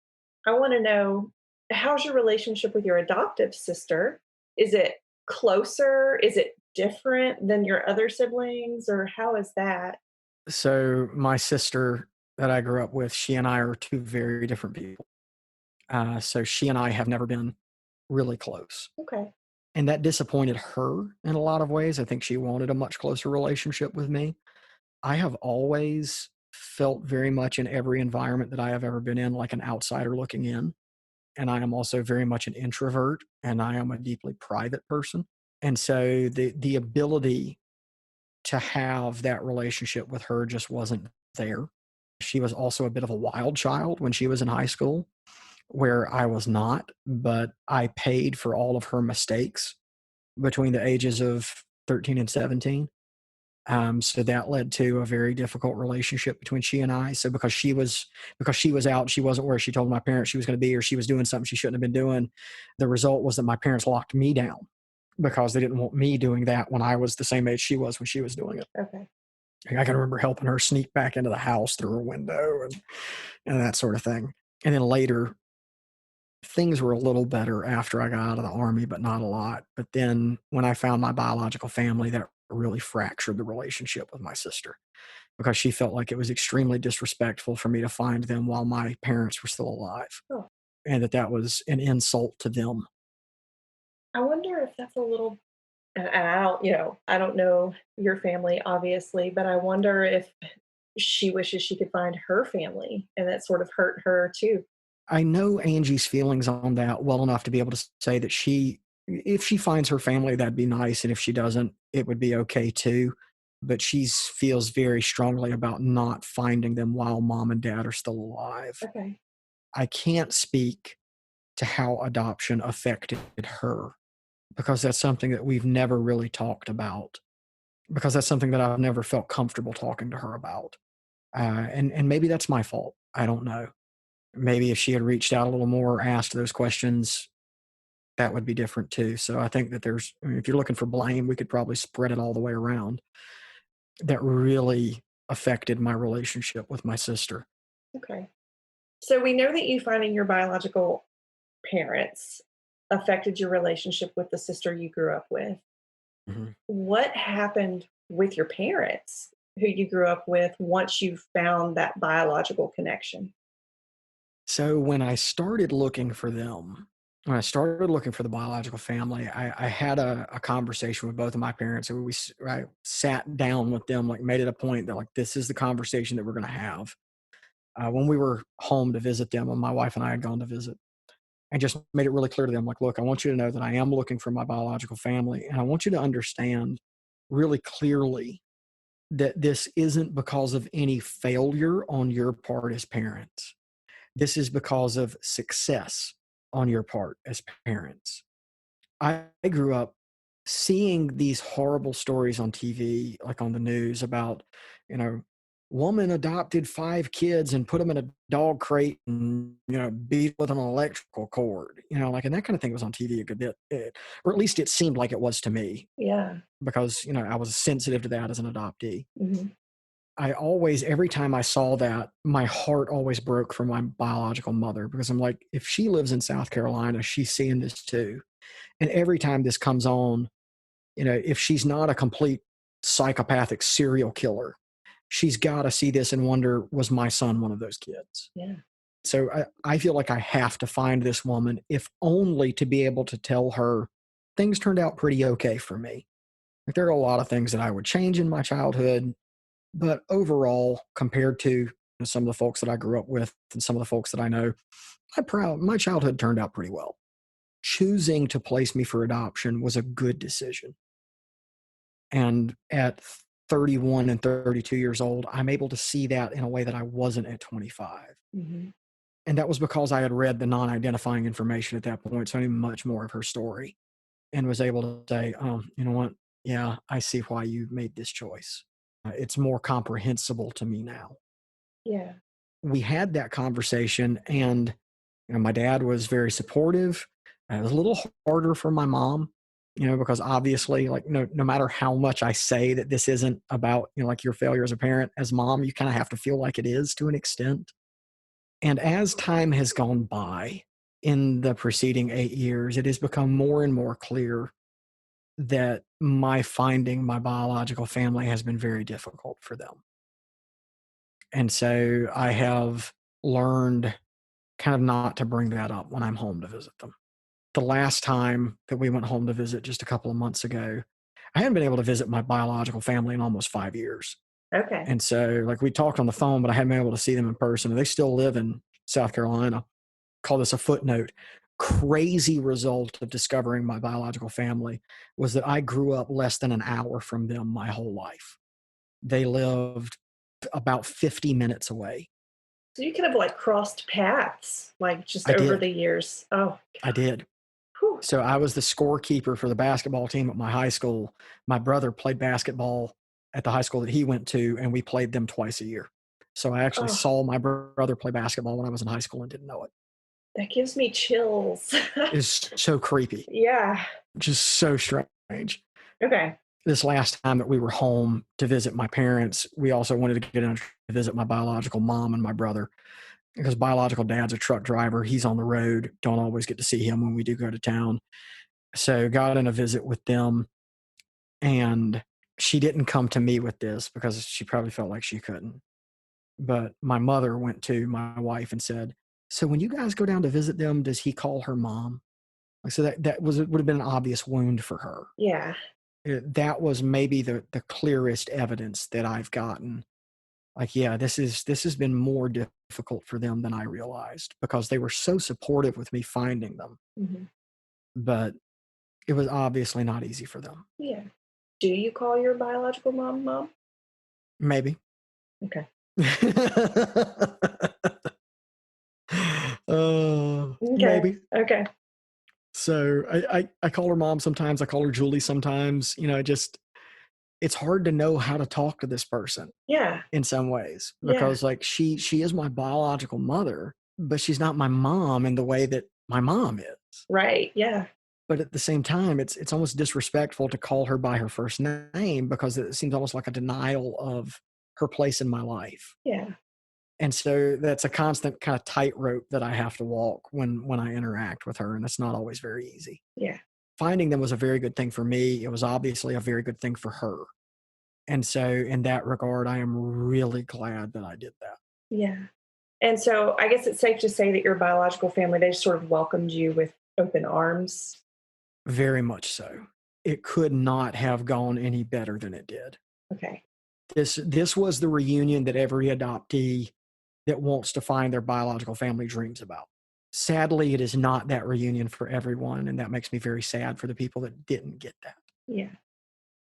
I want to know, how's your relationship with your adoptive sister? Is it closer? Is it different than your other siblings, or how is that? So my sister that I grew up with, she and I are two very different people. So she and I have never been really close. Okay. And that disappointed her in a lot of ways. I think she wanted a much closer relationship with me. I have always felt very much in every environment that I have ever been in like an outsider looking in. And I am also very much an introvert, and I am a deeply private person. And so the ability to have that relationship with her just wasn't there. She was also a bit of a wild child when she was in high school, where I was not, but I paid for all of her mistakes between the ages of 13 and 17. So that led to a very difficult relationship between she and I. So because she was out, she wasn't where she told my parents she was going to be, or she was doing something she shouldn't have been doing. The result was that my parents locked me down because they didn't want me doing that when I was the same age she was when she was doing it. Okay. I can remember helping her sneak back into the house through a window and that sort of thing. And then later, things were a little better after I got out of the Army, but not a lot. But then when I found my biological family, that really fractured the relationship with my sister, because she felt like it was extremely disrespectful for me to find them while my parents were still alive, Oh, and that was an insult to them. I wonder if that's a little, and I don't know your family obviously, but I wonder if she wishes she could find her family and that sort of hurt her too. I know Angie's feelings on that well enough to be able to say that if she finds her family, that'd be nice. And if she doesn't, it would be okay too. But she feels very strongly about not finding them while mom and dad are still alive. Okay. I can't speak to how adoption affected her, because that's something that we've never really talked about, because that's something that I've never felt comfortable talking to her about. And maybe that's my fault. I don't know. Maybe if she had reached out a little more, asked those questions, that would be different too. So I think that if you're looking for blame, we could probably spread it all the way around. That really affected my relationship with my sister. Okay. So we know that you finding your biological parents affected your relationship with the sister you grew up with. Mhm. What happened with your parents who you grew up with once you found that biological connection? So when I started looking for them, when I started looking for the biological family, I had a conversation with both of my parents, and I sat down with them, like made it a point that like this is the conversation that we're going to have when we were home to visit them, and my wife and I had gone to visit. I just made it really clear to them, like, look, I want you to know that I am looking for my biological family, and I want you to understand really clearly that this isn't because of any failure on your part as parents. This is because of success on your part as parents. I grew up seeing these horrible stories on TV, like on the news about, you know, woman adopted 5 kids and put them in a dog crate and, beat with an electrical cord, like, and that kind of thing was on TV a good bit, or at least it seemed like it was to me Yeah. because, I was sensitive to that as an adoptee. Mhm. I always, every time I saw that, my heart always broke for my biological mother, because I'm like, if she lives in South Carolina, she's seeing this too. And every time this comes on, if she's not a complete psychopathic serial killer, she's got to see this and wonder, was my son one of those kids? Yeah. So I feel like I have to find this woman, if only to be able to tell her things turned out pretty okay for me. Like, there are a lot of things that I would change in my childhood, but overall, compared to some of the folks that I grew up with and some of the folks that I know, my childhood turned out pretty well. Choosing to place me for adoption was a good decision. And at 31 and 32 years old, I'm able to see that in a way that I wasn't at 25. Mm-hmm. And that was because I had read the non-identifying information at that point, so I knew much more of her story, and was able to say, oh, you know what? Yeah, I see why you made this choice. It's more comprehensible to me now. Yeah. We had that conversation, and my dad was very supportive. It was a little harder for my mom, because obviously, like, no matter how much I say that this isn't about, like, your failure as a parent, as mom, you kind of have to feel like it is to an extent. And as time has gone by in the preceding 8 years, it has become more and more clear that finding my biological family has been very difficult for them. And so I have learned kind of not to bring that up when I'm home to visit them. The last time that we went home to visit, just a couple of months ago, I hadn't been able to visit my biological family in almost 5 years. Okay. And so, like, we talked on the phone, but I hadn't been able to see them in person. And they still live in South Carolina. Call this a footnote. Crazy result of discovering my biological family was that I grew up less than an hour from them my whole life. They lived about 50 minutes away. So you could have like crossed paths, like just I over did. the years. Oh, I did. whew. So I was the scorekeeper for the basketball team at my high school. My brother played basketball at the high school that he went to, and we played them twice a year. So I actually Oh, saw my brother play basketball when I was in high school and didn't know it. that gives me chills. It's so creepy, Yeah. just so strange. Okay. This last time that we were home to visit my parents, we also wanted to get in to visit my biological mom and my brother, because biological dad's a truck driver. He's on the road. Don't always get to see him when we do go to town. So got in a visit with them, and she didn't come to me with this because she probably felt like she couldn't. But my mother went to my wife and said, so when you guys go down to visit them, does he call her mom? Like, so that would have been an obvious wound for her. Yeah. That was maybe the clearest evidence that I've gotten. Like, yeah, this has been more difficult for them than I realized, because they were so supportive with me finding them, Hmm. but it was obviously not easy for them. Yeah. Do you call your biological mom mom? Maybe. Okay. Okay. Maybe. Okay. So I call her mom sometimes. I call her Julie sometimes. It's hard to know how to talk to this person Yeah. in some ways, Yeah. because, like, she is my biological mother, but she's not my mom in the way that my mom is. Right. Yeah. But at the same time, it's almost disrespectful to call her by her first name, because it seems almost like a denial of her place in my life. Yeah. And so that's a constant kind of tightrope that I have to walk when I interact with her, and it's not always very easy. Yeah. Finding them was a very good thing for me. It was obviously a very good thing for her. And so in that regard, I am really glad that I did that. Yeah. And so I guess it's safe to say that your biological family, they just sort of welcomed you with open arms. Very much so. It could not have gone any better than it did. Okay. This was the reunion that every adoptee that wants to find their biological family dreams about. Sadly, it is not that reunion for everyone, and that makes me very sad for the people that didn't get that. Yeah.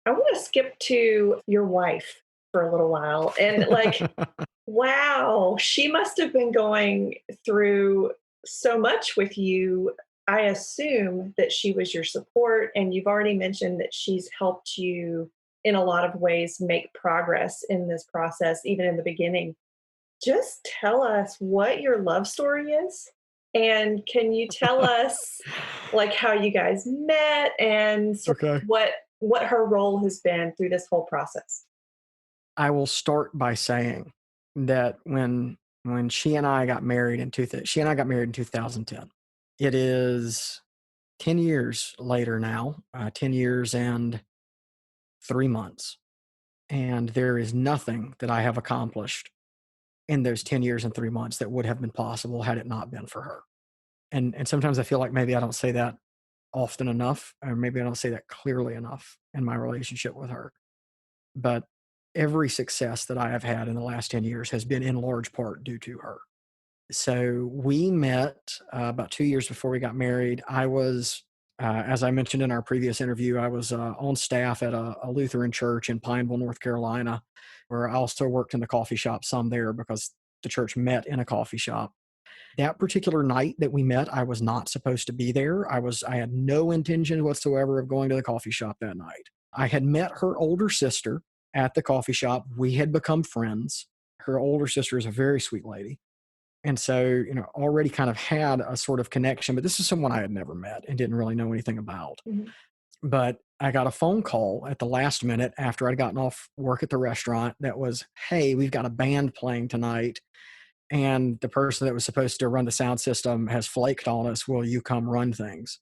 I want to skip to your wife for a little while. And like, wow, she must have been going through so much with you. I assume that she was your support, and you've already mentioned that she's helped you in a lot of ways make progress in this process, even in the beginning. Just tell us what your love story is. And can you tell us like how you guys met and sort of Okay. what her role has been through this whole process? I will start by saying that when she and I got married she and I got married in 2010. It is 10 years later now, 10 years and 3 months. And there is nothing that I have accomplished in those 10 years and 3 months that would have been possible had it not been for her. And sometimes I feel like maybe I don't say that often enough, or maybe I don't say that clearly enough in my relationship with her. But every success that I have had in the last 10 years has been in large part due to her. So we met about 2 years before we got married. I was, as I mentioned in our previous interview, I was on staff at a Lutheran church in Pineville, North Carolina, where I also worked in the coffee shop some there because the church met in a coffee shop. That particular night that we met, I was not supposed to be there. I had no intention whatsoever of going to the coffee shop that night. I had met her older sister at the coffee shop. We had become friends. Her older sister is a very sweet lady. And so, already kind of had a sort of connection, but this is someone I had never met and didn't really know anything about. Mhm. But I got a phone call at the last minute after I'd gotten off work at the restaurant that was, hey, we've got a band playing tonight. And the person that was supposed to run the sound system has flaked on us. Will you come run things?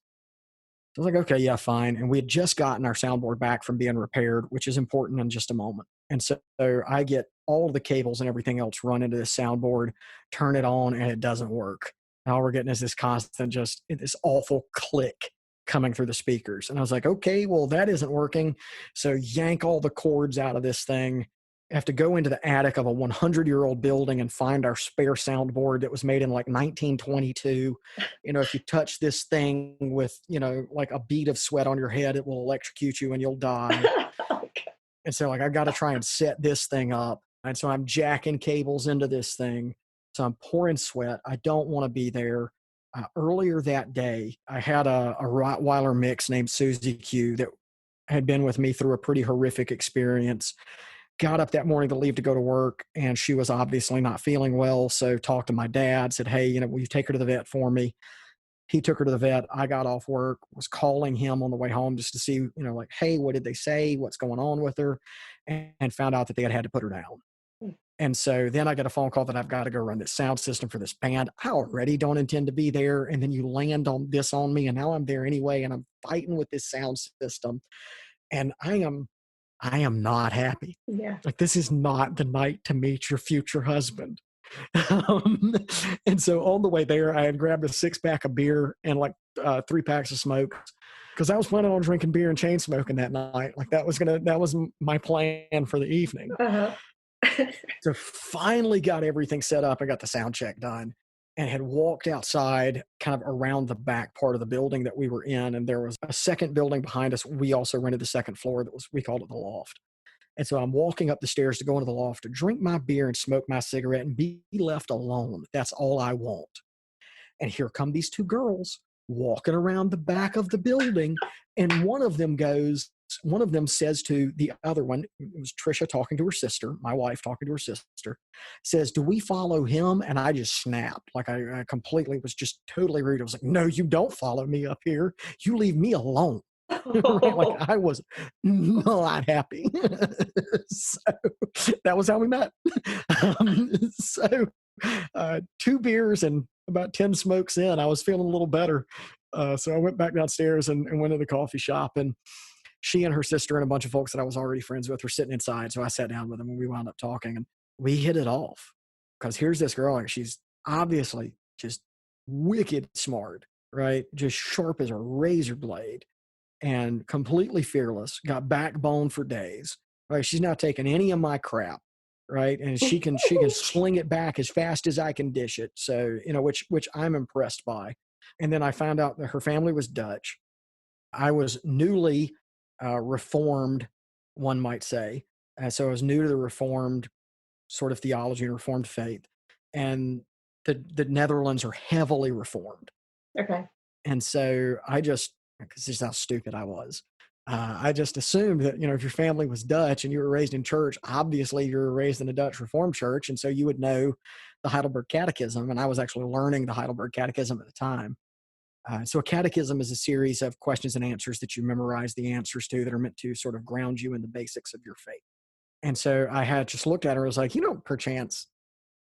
So I was like, okay, yeah, fine. And we had just gotten our soundboard back from being repaired, which is important in just a moment. And so I get all of the cables and everything else run into this soundboard, turn it on, and it doesn't work. And all we're getting is this constant, this awful click coming through the speakers. And I was like, okay, well, that isn't working. So yank all the cords out of this thing. I have to go into the attic of a 100-year-old building and find our spare soundboard that was made in like 1922. If you touch this thing with, like a bead of sweat on your head, it will electrocute you and you'll die. Okay. And so, like, I've got to try and set this thing up. And so I'm jacking cables into this thing. So I'm pouring sweat. I don't want to be there. Earlier that day, I had a Rottweiler mix named Susie Q that had been with me through a pretty horrific experience. Got up that morning to leave to go to work, and she was obviously not feeling well. So talked to my dad, said, hey, will you take her to the vet for me? He took her to the vet. I got off work, was calling him on the way home just to see, like, hey, what did they say? What's going on with her? And found out that they had to put her down. Mm. And so then I get a phone call that I've got to go run this sound system for this band. I already don't intend to be there. And then you land on this on me, and now I'm there anyway, and I'm fighting with this sound system. And I am not happy. Yeah. Like, this is not the night to meet your future husband. Um, and so on the way there, I had grabbed a 6-pack of beer and like 3 packs of smoke because I was planning on drinking beer and chain smoking that night. Like that was my plan for the evening. Uh-huh. So finally got everything set up. I got the sound check done and had walked outside kind of around the back part of the building that we were in. And there was a second building behind us. We also rented the second floor we called it the loft. And so I'm walking up the stairs to go into the loft to drink my beer and smoke my cigarette and be left alone. That's all I want. And here come these 2 girls walking around the back of the building. And one of them says to the other one, it was Trisha talking to her sister, my wife talking to her sister, says, do we follow him? And I just snapped. Like I completely was just totally rude. I was like, no, you don't follow me up here. You leave me alone. Right? Like I was not happy. So that was how we met. So 2 beers and about 10 smokes in, I was feeling a little better. So I went back downstairs and went to the coffee shop, and she and her sister and a bunch of folks that I was already friends with were sitting inside. So I sat down with them and we wound up talking, and we hit it off because here's this girl, and she's obviously just wicked smart, right? Just sharp as a razor blade and completely fearless, got backbone for days, right? She's not taking any of my crap, right? And she can sling it back as fast as I can dish it. So, which I'm impressed by. And then I found out that her family was Dutch. I was newly reformed, one might say. So I was new to the reformed sort of theology and reformed faith. And the Netherlands are heavily reformed. Okay. And so because this is how stupid I was. I just assumed that, if your family was Dutch and you were raised in church, obviously you were raised in a Dutch Reformed church. And so you would know the Heidelberg Catechism. And I was actually learning the Heidelberg Catechism at the time. So a catechism is a series of questions and answers that you memorize the answers to that are meant to sort of ground you in the basics of your faith. And so I had just looked at her and was like, you don't perchance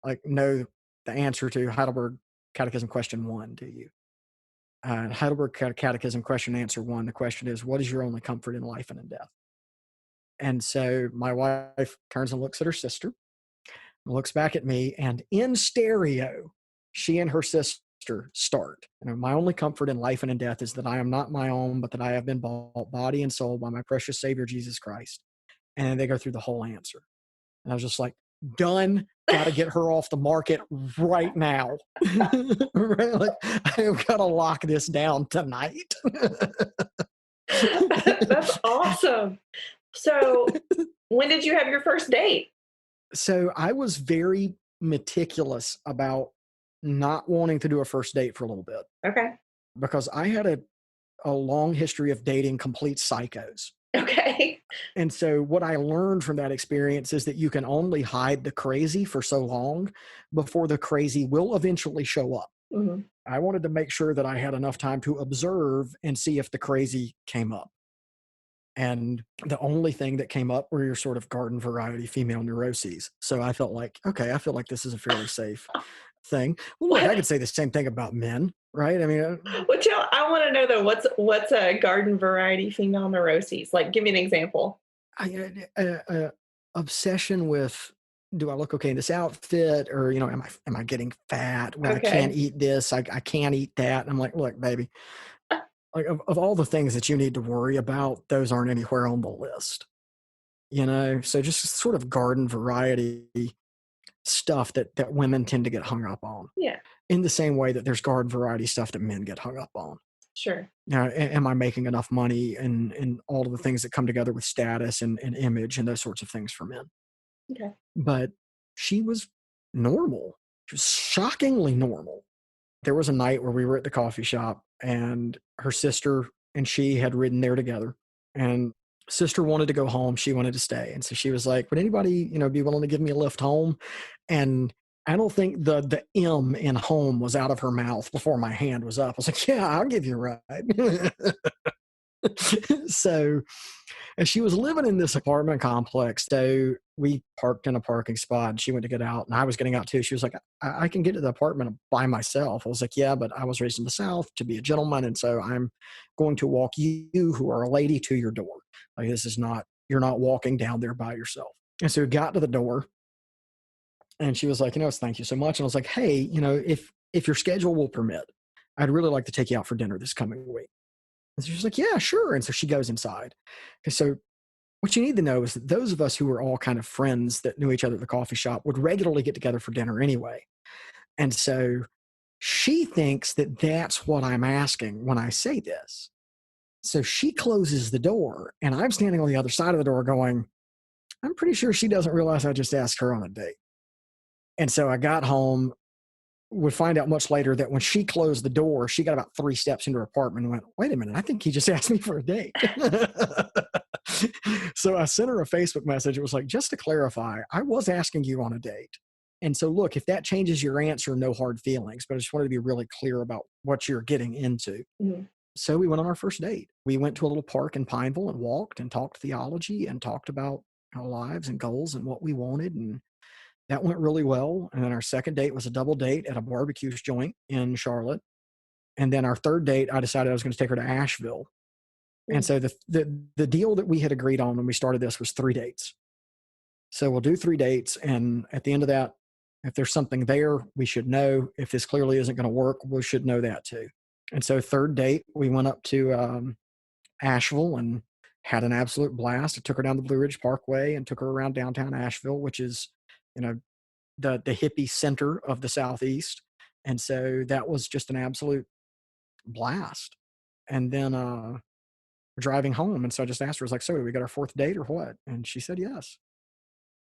like know the answer to Heidelberg Catechism question 1, do you? Heidelberg Catechism question answer 1. The question is, what is your only comfort in life and in death? And so my wife turns and looks at her sister, looks back at me, and in stereo, she and her sister start. My only comfort in life and in death is that I am not my own, but that I have been bought body and soul by my precious Savior, Jesus Christ. And then they go through the whole answer. And I was just like, done. Got to get her off the market right now. Right? Like, I've got to lock this down tonight. That's awesome. So, when did you have your first date? So I was very meticulous about not wanting to do a first date for a little bit Okay. because I had a long history of dating complete psychos. Okay. And so what I learned from that experience is that you can only hide the crazy for so long before the crazy will eventually show up. Mhm. I wanted to make sure that I had enough time to observe and see if the crazy came up. And the only thing that came up were your sort of garden variety female neuroses. So I felt like, okay, I feel like this is a fairly safe thing. Well, look, I What? could say the same thing about men, right? I mean, What you I want to know though. What's a garden variety female neuroses? Like, give me an example. obsession with, do I look okay in this outfit, or am I getting fat? Well, I can't Okay. eat this. I can't eat that. And I'm like, look, baby, like of all the things that you need to worry about, those aren't anywhere on the list. So just sort of garden variety stuff that women tend to get hung up on, Yeah. in the same way that there's garden variety stuff that men get hung up on. Sure. Now, am I making enough money, and all of the things that come together with status and image and those sorts of things for men? Okay. But she was normal. She was shockingly normal. There was a night where we were at the coffee shop, and her sister and she had ridden there together. And sister wanted to go home. She wanted to stay. And so she was like, would anybody, be willing to give me a lift home? And I don't think the M in home was out of her mouth before my hand was up. I was like, yeah, I'll give you a ride. So, and she was living in this apartment complex. So we parked in a parking spot, and she went to get out, and I was getting out too. She was like, I can get to the apartment by myself. I was like, yeah, but I was raised in the South to be a gentleman. And so I'm going to walk you, who are a lady, to your door. Like, this is not, you're not walking down there by yourself. And so we got to the door, and she was like, thank you so much. And I was like, hey, if your schedule will permit, I'd really like to take you out for dinner this coming week. And so she's like, yeah, sure. And so she goes inside. And so what you need to know is that those of us who were all kind of friends that knew each other at the coffee shop would regularly get together for dinner anyway. And so she thinks that that's what I'm asking when I say this. So she closes the door, and I'm standing on the other side of the door going, I'm pretty sure she doesn't realize I just asked her on a date. And so I got home, would find out much later that when she closed the door, she got about 3 steps into her apartment and went, wait a minute, I think he just asked me for a date. So I sent her a Facebook message. It was like, just to clarify, I was asking you on a date. And so look, if that changes your answer, no hard feelings, but I just wanted to be really clear about what you're getting into. Mhm. So we went on our first date. We went to a little park in Pineville and walked and talked theology and talked about our lives and goals and what we wanted. And that went really well. And then our second date was a double date at a barbecue joint in Charlotte. And then our third date, I decided I was going to take her to Asheville. And Mm. so the deal that we had agreed on when we started this was 3 dates. So we'll do 3 dates. And at the end of that, if there's something there, we should know. If this clearly isn't going to work, we should know that too. And so third date, we went up to Asheville and had an absolute blast. I took her down the Blue Ridge Parkway and took her around downtown Asheville, which is, you know, the hippie center of the Southeast. And so that was just an absolute blast. And then driving home. And so I just asked her, I was like, so do we got our fourth date or what? And she said yes.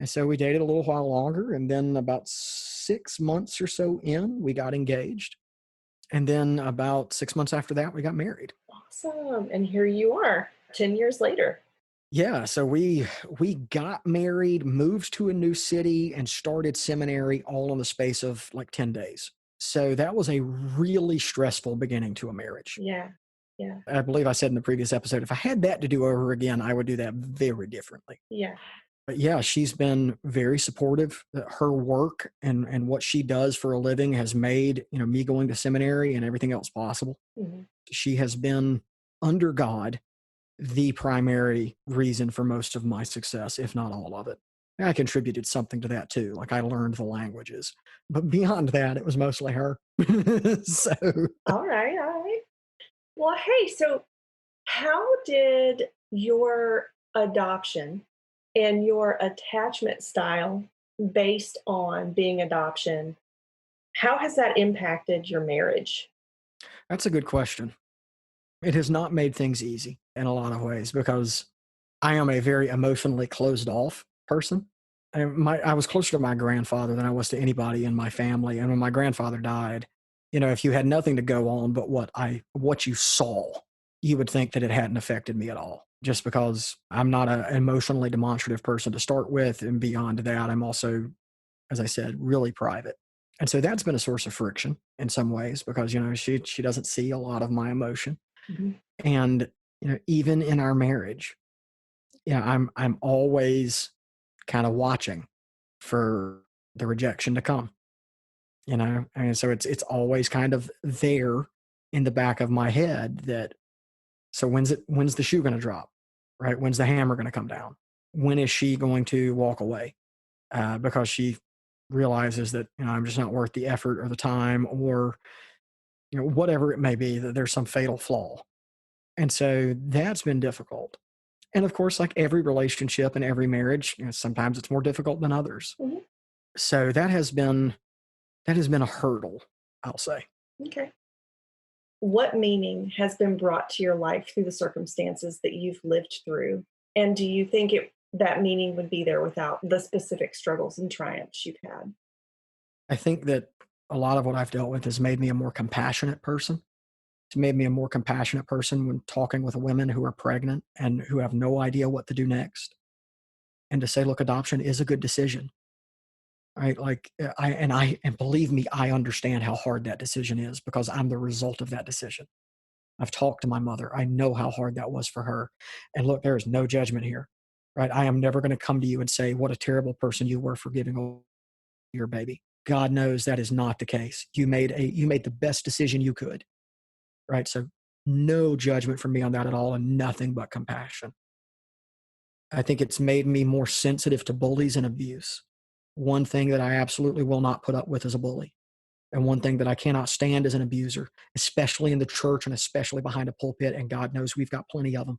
And so we dated a little while longer. And then about 6 months or so in, we got engaged. And then about 6 months after that, we got married. Awesome. And here you are, 10 years later. Yeah, so we got married, moved to a new city, and started seminary all in the space of like 10 days. So that was a really stressful beginning to a marriage. Yeah. Yeah. I believe I said in the previous episode, if I had that to do over again, I would do that very differently. Yeah. But yeah, she's been very supportive. Her work and what she does for a living has made, me going to seminary and everything else possible. Mhm. She has been, under God, the primary reason for most of my success, if not all of it. I contributed something to that too. Like I learned the languages, but beyond that, it was mostly her. So All right, all right. Well, hey, so how did your adoption and your attachment style based on being adoption, how has that impacted your marriage? that's a good question. It has not made things easy in a lot of ways because I am a very emotionally closed off person. I was closer to my grandfather than I was to anybody in my family. And when my grandfather died, if you had nothing to go on but what you saw, you would think that it hadn't affected me at all. Just because I'm not an emotionally demonstrative person to start with, and beyond that, I'm also, as I said, really private. And so that's been a source of friction in some ways because she doesn't see a lot of my emotion. Mhm. And even in our marriage, I'm always kind of watching for the rejection to come, and so it's always kind of there in the back of my head that, so when's the shoe going to drop, right? When's the hammer going to come down? When is she going to walk away, because she realizes that I'm just not worth the effort or the time, or whatever it may be, that there's some fatal flaw. And so that's been difficult. And of course, like every relationship and every marriage, sometimes it's more difficult than others. Mhm. So that has been a hurdle, I'll say. Okay. What meaning has been brought to your life through the circumstances that you've lived through? And do you think that meaning would be there without the specific struggles and triumphs you've had? I think that a lot of what I've dealt with has made me a more compassionate person. It's made me a more compassionate person when talking with women who are pregnant and who have no idea what to do next. And to say, look, adoption is a good decision. Right. Like and believe me, I understand how hard that decision is because I'm the result of that decision. I've talked to my mother. I know how hard that was for her. And look, there is no judgment here. Right. I am never going to come to you and say, what a terrible person you were for giving away your baby. God knows that is not the case. You made the best decision you could. Right. So no judgment from me on that at all, and nothing but compassion. I think it's made me more sensitive to bullies and abuse. One thing that I absolutely will not put up with is a bully. And one thing that I cannot stand is an abuser, especially in the church and especially behind a pulpit. And God knows we've got plenty of them.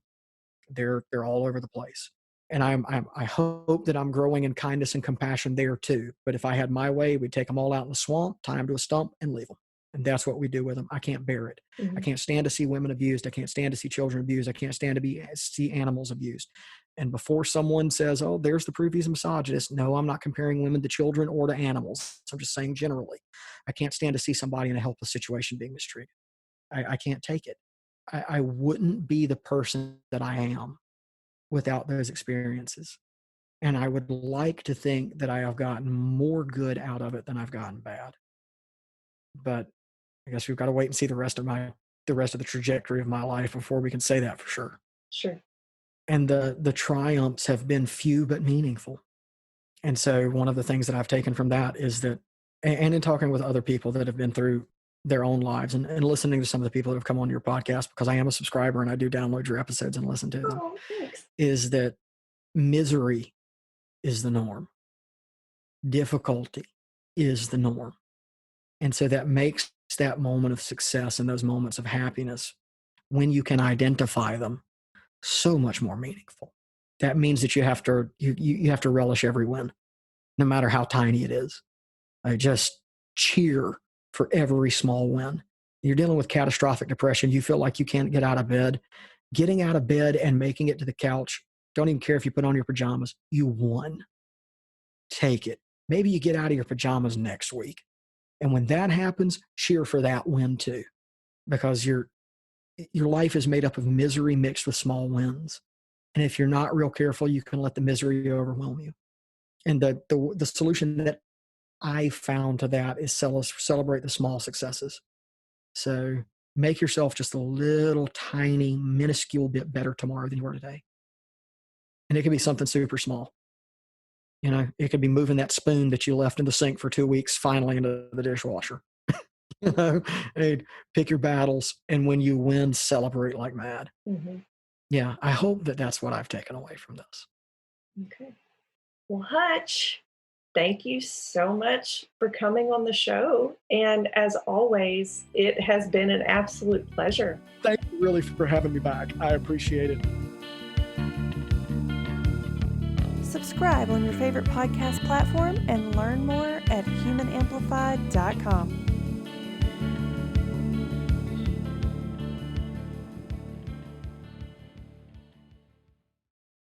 They're all over the place. And I hope that I'm growing in kindness and compassion there too. But if I had my way, we'd take them all out in the swamp, tie them to a stump, and leave them. And that's what we do with them. I can't bear it. I Mhm. can't stand to see women abused. I can't stand to see children abused. I can't stand to see animals abused. And before someone says, "Oh, there's the proof he's a misogynist," no, I'm not comparing women to children or to animals. I'm just saying generally, I can't stand to see somebody in a helpless situation being mistreated. I can't take it. I wouldn't be the person that I am without those experiences. And I would like to think that I have gotten more good out of it than I've gotten bad. But I guess we've got to wait and see the rest of the trajectory of my life before we can say that for sure. Sure. And the triumphs have been few but meaningful. And so one of the things that I've taken from that is that, and in talking with other people that have been through their own lives, and listening to some of the people that have come on your podcast, because I am a subscriber and I do download your episodes and listen to them, Oh, thanks. is that misery is the norm. Difficulty is the norm. And so that makes that moment of success and those moments of happiness, when you can identify them, so much more meaningful. That means that you have to relish every win, no matter how tiny it is. I just cheer for every small win. You're dealing with catastrophic depression. You feel like you can't get out of bed. Getting out of bed and making it to the couch, don't even care if you put on your pajamas. You won. Take it. Maybe you get out of your pajamas next week. And when that happens, cheer for that win too, because your life is made up of misery mixed with small wins. And if you're not real careful, you can let the misery overwhelm you. And the solution that I found to that is celebrate the small successes. So make yourself just a little tiny, minuscule bit better tomorrow than you were today. And it can be something super small. It could be moving that spoon that you left in the sink for 2 weeks finally into the dishwasher. you know, and pick your battles, and when you win, celebrate like mad. Mhm. Yeah, I hope that that's what I've taken away from this. Okay. Well, Hutch, thank you so much for coming on the show. And as always, it has been an absolute pleasure. Thank you really for having me back. I appreciate it. Subscribe on your favorite podcast platform and learn more at humanamplified.com.